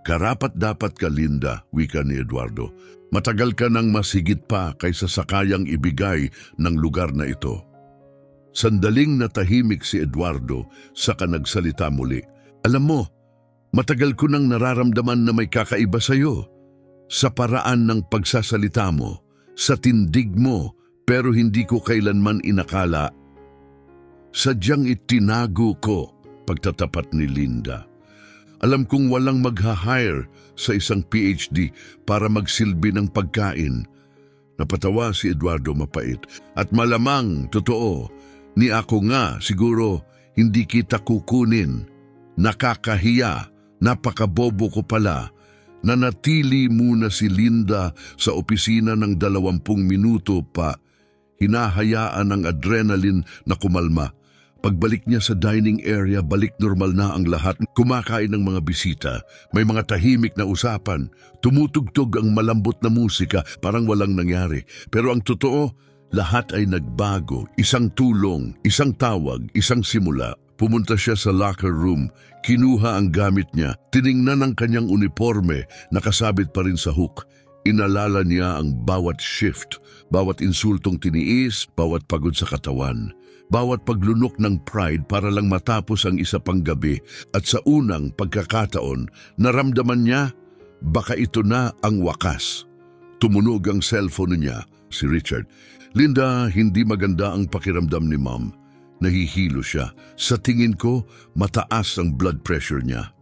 Karapat-dapat ka, Linda, wika ni Eduardo. Matagal ka nang mas higit pa kaysa sa kayang ibigay ng lugar na ito. Sandaling natahimik si Eduardo saka nagsalita muli. Alam mo, matagal ko nang nararamdaman na may kakaiba sa'yo. Sa paraan ng pagsasalita mo, sa tindig mo, pero hindi ko kailanman inakala. Sadyang itinago ko, pagtatapat ni Linda. Alam kong walang magha-hire sa isang PhD para magsilbi ng pagkain. Napatawa si Eduardo mapait. At malamang, totoo, ni ako nga siguro hindi kita kukunin. Nakakahiya, napakabobo ko pala. Nanatili muna si Linda sa opisina ng 20 minuto pa. Hinahayaan ng adrenaline na kumalma. Pagbalik niya sa dining area, balik normal na ang lahat. Kumakain ng mga bisita. May mga tahimik na usapan. Tumutugtog ang malambot na musika, parang walang nangyari. Pero ang totoo, lahat ay nagbago. Isang tulong, isang tawag, isang simula. Pumunta siya sa locker room. Kinuha ang gamit niya. Tiningnan ang kanyang uniforme, nakasabit pa rin sa hook. Inalala niya ang bawat shift, bawat insultong tiniis, bawat pagod sa katawan. Bawat paglunok ng pride para lang matapos ang isa pang gabi. At sa unang pagkakataon, naramdaman niya, baka ito na ang wakas. Tumunog ang cellphone niya, si Richard. Linda, hindi maganda ang pakiramdam ni Mom. Nahihilo siya. Sa tingin ko, mataas ang blood pressure niya.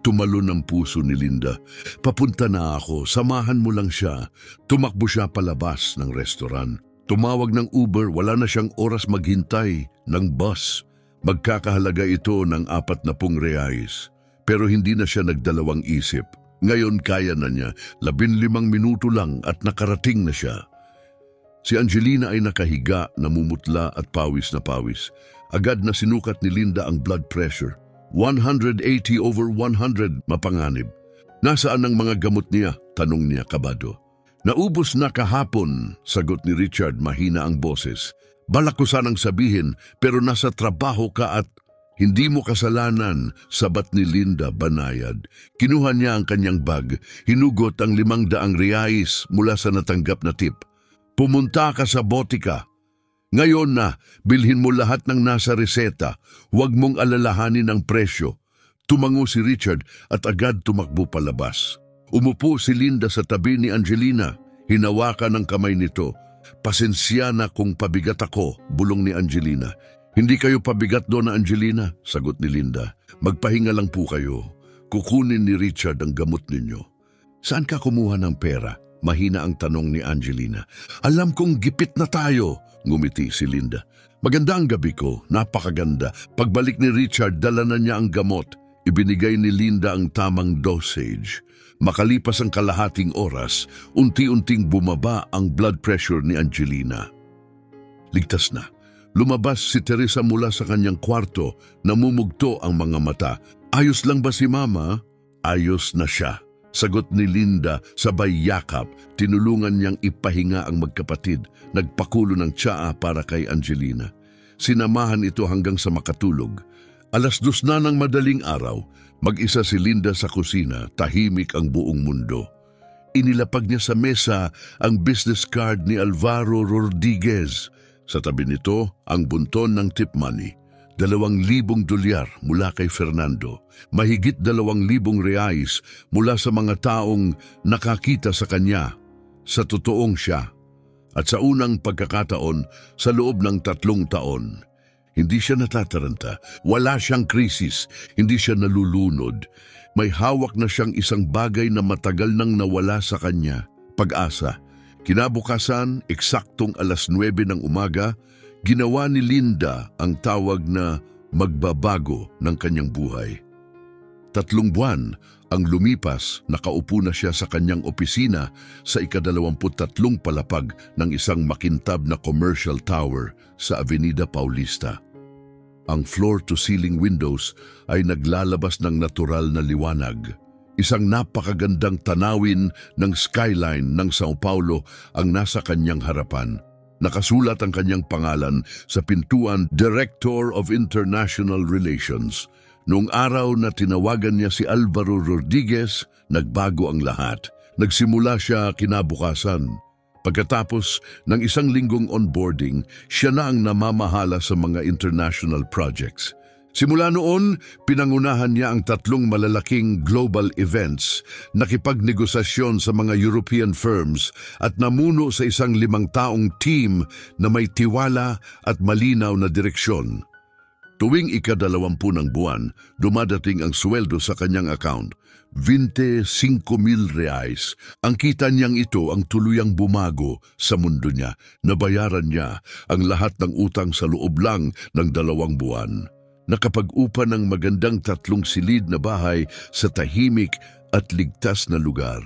Tumalon ang puso ni Linda. Papunta na ako, samahan mo lang siya. Tumakbo siya palabas ng restaurant. Tumawag ng Uber, wala na siyang oras maghintay ng bus. Magkakahalaga ito ng 40 reais. Pero hindi na siya nagdalawang isip. Ngayon kaya na niya, 15 minuto lang at nakarating na siya. Si Angelina ay nakahiga, namumutla at pawis na pawis. Agad na sinukat ni Linda ang blood pressure. 180/100, mapanganib. Nasaan ang mga gamot niya? Tanong niya kabado. Naubos na kahapon, sagot ni Richard, mahina ang boses. Balak ko sanang sabihin, pero nasa trabaho ka at hindi mo kasalanan, sabat ni Linda banayad. Kinuha niya ang kanyang bag, hinugot ang 500 reais mula sa natanggap na tip. Pumunta ka sa botika. Ngayon na, bilhin mo lahat ng nasa reseta. Huwag mong alalahanin ang presyo. Tumango si Richard at agad tumakbo palabas. Umupo si Linda sa tabi ni Angelina. Hinawakan ang kamay nito. Pasensya na kung pabigat ako, bulong ni Angelina. Hindi kayo pabigat doon na Angelina, sagot ni Linda. Magpahinga lang po kayo. Kukunin ni Richard ang gamot ninyo. Saan ka kumuha ng pera? Mahina ang tanong ni Angelina. Alam kong gipit na tayo, ngumiti si Linda. Maganda ang gabi ko, napakaganda. Pagbalik ni Richard, dala na niya ang gamot. Ibinigay ni Linda ang tamang dosage. Makalipas ang kalahating oras, unti-unting bumaba ang blood pressure ni Angelina. Ligtas na. Lumabas si Teresa mula sa kanyang kwarto, namumugto ang mga mata. Ayos lang ba si Mama? Ayos na siya, sagot ni Linda sabay yakap. Tinulungan niyang ipahinga ang magkapatid. Nagpakulo ng tsaa para kay Angelina. Sinamahan ito hanggang sa makatulog. 2:00 na ng madaling araw, mag-isa si Linda sa kusina, tahimik ang buong mundo. Inilapag niya sa mesa ang business card ni Alvaro Rodriguez. Sa tabi nito, ang bunton ng tip money. 2,000 dolyar mula kay Fernando. Mahigit 2,000 reais mula sa mga taong nakakita sa kanya. Sa totoong siya. At sa unang pagkakataon, sa loob ng 3 taon. Hindi siya natataranta, wala siyang krisis, hindi siya nalulunod. May hawak na siyang isang bagay na matagal nang nawala sa kanya, pag-asa. Kinabukasan, eksaktong 9:00 ng umaga, ginawa ni Linda ang tawag na magbabago ng kanyang buhay. 3 buwan ang lumipas, nakaupo na siya sa kanyang opisina sa ika-23 palapag ng isang makintab na commercial tower sa Avenida Paulista. Ang floor-to-ceiling windows ay naglalabas ng natural na liwanag. Isang napakagandang tanawin ng skyline ng Sao Paulo ang nasa kanyang harapan. Nakasulat ang kanyang pangalan sa pintuan, Director of International Relations. Noong araw na tinawagan niya si Alvaro Rodriguez, nagbago ang lahat. Nagsimula siya kinabukasan. Pagkatapos ng 1 linggong onboarding, siya na ang namamahala sa mga international projects. Simula noon, pinangunahan niya ang 3 malalaking global events, nakipagnegosasyon sa mga European firms at namuno sa isang 5 taong team na may tiwala at malinaw na direksyon. Tuwing ika-20 ng buwan, dumadating ang sweldo sa kanyang account, 25,000 reais. Ang kita niyang ito ang tuluyang bumago sa mundo niya. Nabayaran niya ang lahat ng utang sa loob lang ng 2 buwan. Nakapag-upa ng magandang 3 silid na bahay sa tahimik at ligtas na lugar.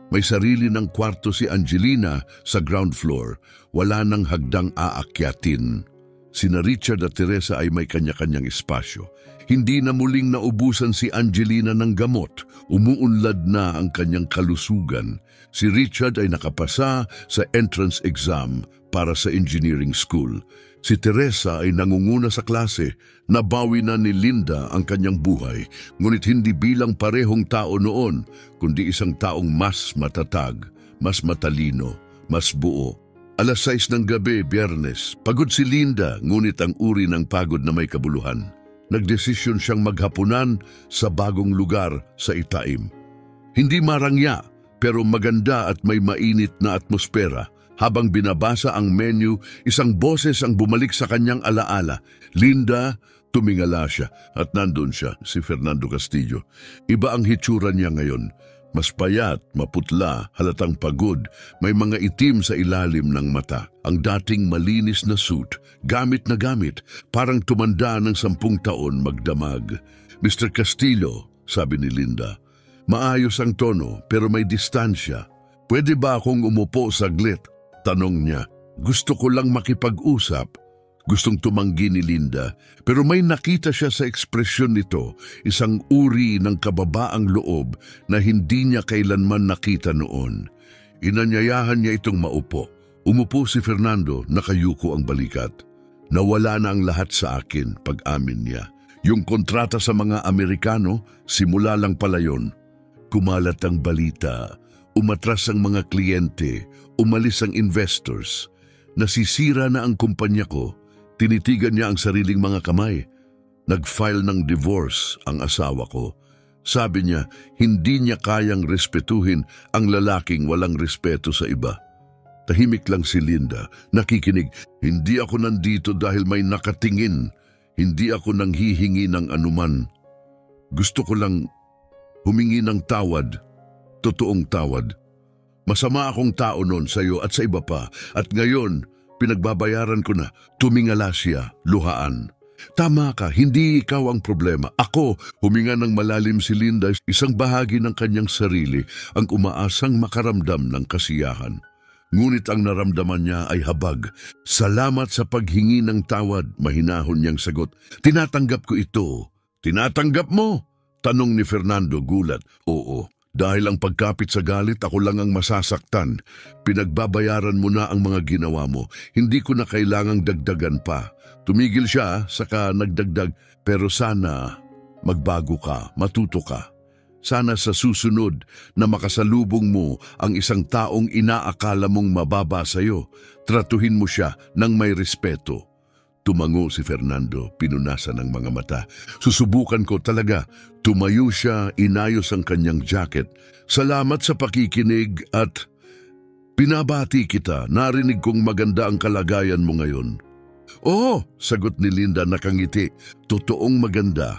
May sarili ng kwarto si Angelina sa ground floor. Wala nang hagdang aakyatin. Sina Richard at Teresa ay may kanya-kanyang espasyo. Hindi na muling naubusan si Angelina ng gamot. Umuunlad na ang kanyang kalusugan. Si Richard ay nakapasa sa entrance exam para sa engineering school. Si Teresa ay nangunguna sa klase. Nabawi na ni Linda ang kanyang buhay, ngunit hindi bilang parehong tao noon, kundi isang taong mas matatag, mas matalino, mas buo. 6:00 ng gabi, Biyernes. Pagod si Linda, ngunit ang uri ng pagod na may kabuluhan. Nagdesisyon siyang maghapunan sa bagong lugar sa Itaim. Hindi marangya, pero maganda at may mainit na atmosfera. Habang binabasa ang menu, isang boses ang bumalik sa kanyang alaala. Linda, Tumingala siya at nandun siya, si Fernando Castillo. Iba ang hitsura niya ngayon. Mas payat, maputla, halatang pagod, may mga itim sa ilalim ng mata. Ang dating malinis na suit, gamit na gamit, parang tumanda ng 10 taon magdamag. Mr. Castillo, sabi ni Linda, maayos ang tono pero may distansya. Pwede ba akong umupo saglit? Tanong niya. Gusto ko lang makipag-usap. Gustong tumanggi ni Linda, pero may nakita siya sa ekspresyon nito, isang uri ng kababaang loob na hindi niya kailanman nakita noon. Inanyayahan niya itong maupo. Umupo si Fernando, nakayuko ang balikat. Nawala na ang lahat sa akin, pag-amin niya. Yung kontrata sa mga Amerikano, simula lang pala yun. Kumalat ang balita, umatras ang mga kliyente, umalis ang investors. Nasisira na ang kumpanya ko. Tinitigan niya ang sariling mga kamay. Nag-file ng divorce ang asawa ko. Sabi niya, hindi niya kayang respetuhin ang lalaking walang respeto sa iba. Tahimik lang si Linda, nakikinig. Hindi ako nandito dahil may nakatingin. Hindi ako nanghihingi ng anuman. Gusto ko lang humingi ng tawad, totoong tawad. Masama akong tao noon sa iyo at sa iba pa. At ngayon, pinagbabayaran ko na. Tumingala siya, luhaan. Tama ka, hindi ikaw ang problema. Ako, huminga ng malalim si Linda, isang bahagi ng kanyang sarili, ang umaasang makaramdam ng kasiyahan. Ngunit ang naramdaman niya ay habag. Salamat sa paghingi ng tawad, mahinahon niyang sagot. Tinatanggap ko ito. Tinatanggap mo? Tanong ni Fernando gulat. Oo. Dahil ang pagkapit sa galit, ako lang ang masasaktan. Pinagbabayaran mo na ang mga ginawa mo. Hindi ko na kailangang dagdagan pa. Tumigil siya, saka nagdagdag. Pero sana magbago ka, matuto ka. Sana sa susunod na makasalubong mo ang isang taong inaakala mong mababa sa'yo, tratuhin mo siya ng may respeto. Tumango si Fernando, pinunasan ng mga mata. Susubukan ko talaga. Tumayo siya, inayos ang kanyang jacket. Salamat sa pakikinig at pinabati kita. Narinig kong maganda ang kalagayan mo ngayon. Oo, sagot ni Linda nakangiti. Totoong maganda.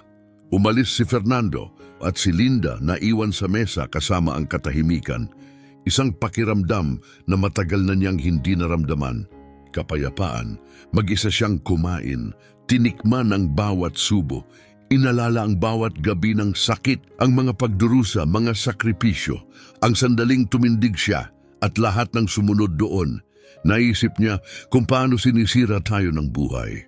Umalis si Fernando at si Linda naiwan sa mesa kasama ang katahimikan. Isang pakiramdam na matagal na niyang hindi naramdaman. Kapayapaan, mag-isa siyang kumain, tinikman ang bawat subo, inalala ang bawat gabi ng sakit, ang mga pagdurusa, mga sakripisyo, ang sandaling tumindig siya at lahat ng sumunod doon. Naisip niya kung paano sinisira tayo ng buhay.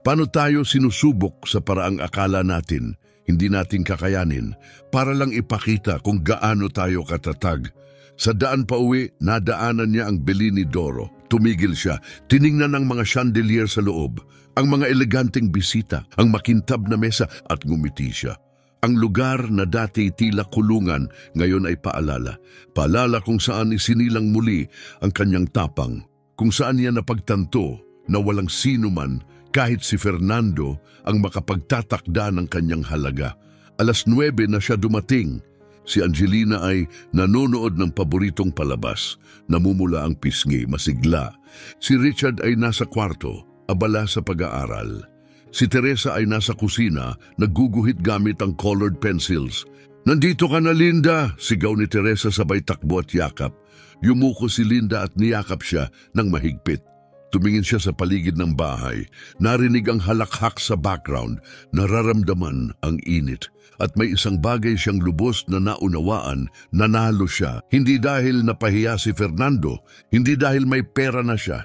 Paano tayo sinusubok sa paraang akala natin, hindi natin kakayanin, para lang ipakita kung gaano tayo katatag. Sa daan pa uwi, nadaanan niya ang Bellini d'Oro. Tumigil siya, tiningnan ang mga chandelier sa loob, ang mga eleganteng bisita, ang makintab na mesa at ngumiti siya. Ang lugar na dati tila kulungan, ngayon ay paalala. Paalala kung saan isinilang muli ang kanyang tapang, kung saan niya napagtanto na walang sino man, kahit si Fernando, ang makapagtatakda ng kanyang halaga. 9:00 na siya dumating. Si Angelina ay nanonood ng paboritong palabas. Namumula ang pisngi, masigla. Si Richard ay nasa kwarto, abala sa pag-aaral. Si Teresa ay nasa kusina, nagguguhit gamit ang colored pencils. Nandito ka na, Linda! Sigaw ni Teresa sabay takbo at yakap. Yumuko si Linda at niyakap siya ng mahigpit. Tumingin siya sa paligid ng bahay. Narinig ang halakhak sa background. Nararamdaman ang init. At may isang bagay siyang lubos na naunawaan, nanalo siya. Hindi dahil napahiya si Fernando, hindi dahil may pera na siya,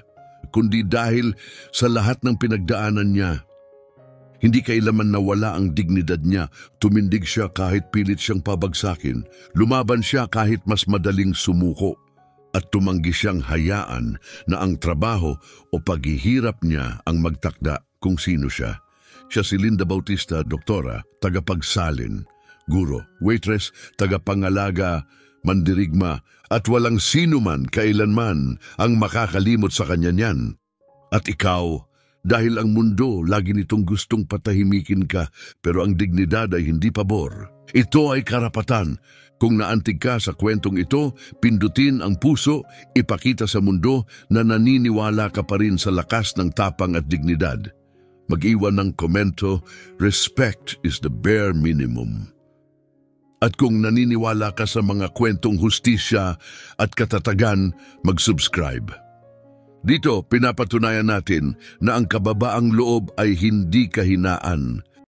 kundi dahil sa lahat ng pinagdaanan niya. Hindi kailaman nawala ang dignidad niya. Tumindig siya kahit pilit siyang pabagsakin. Lumaban siya kahit mas madaling sumuko. At tumanggi siyang hayaan na ang trabaho o paghihirap niya ang magtakda kung sino siya. Siya si Linda Bautista, doktora, tagapagsalin, guro, waitress, tagapangalaga, mandirigma, at walang sino man kailanman ang makakalimot sa kanya niyan. At ikaw, dahil ang mundo lagi nitong gustong patahimikin ka, pero ang dignidad ay hindi pabor. Ito ay karapatan. Kung naantig ka sa kwentong ito, pindutin ang puso, ipakita sa mundo na naniniwala ka pa rin sa lakas ng tapang at dignidad. Mag-iwan ng komento, respect is the bare minimum. At kung naniniwala ka sa mga kwentong hustisya at katatagan, mag-subscribe. Dito, pinapatunayan natin na ang kababaang loob ay hindi kahinaan,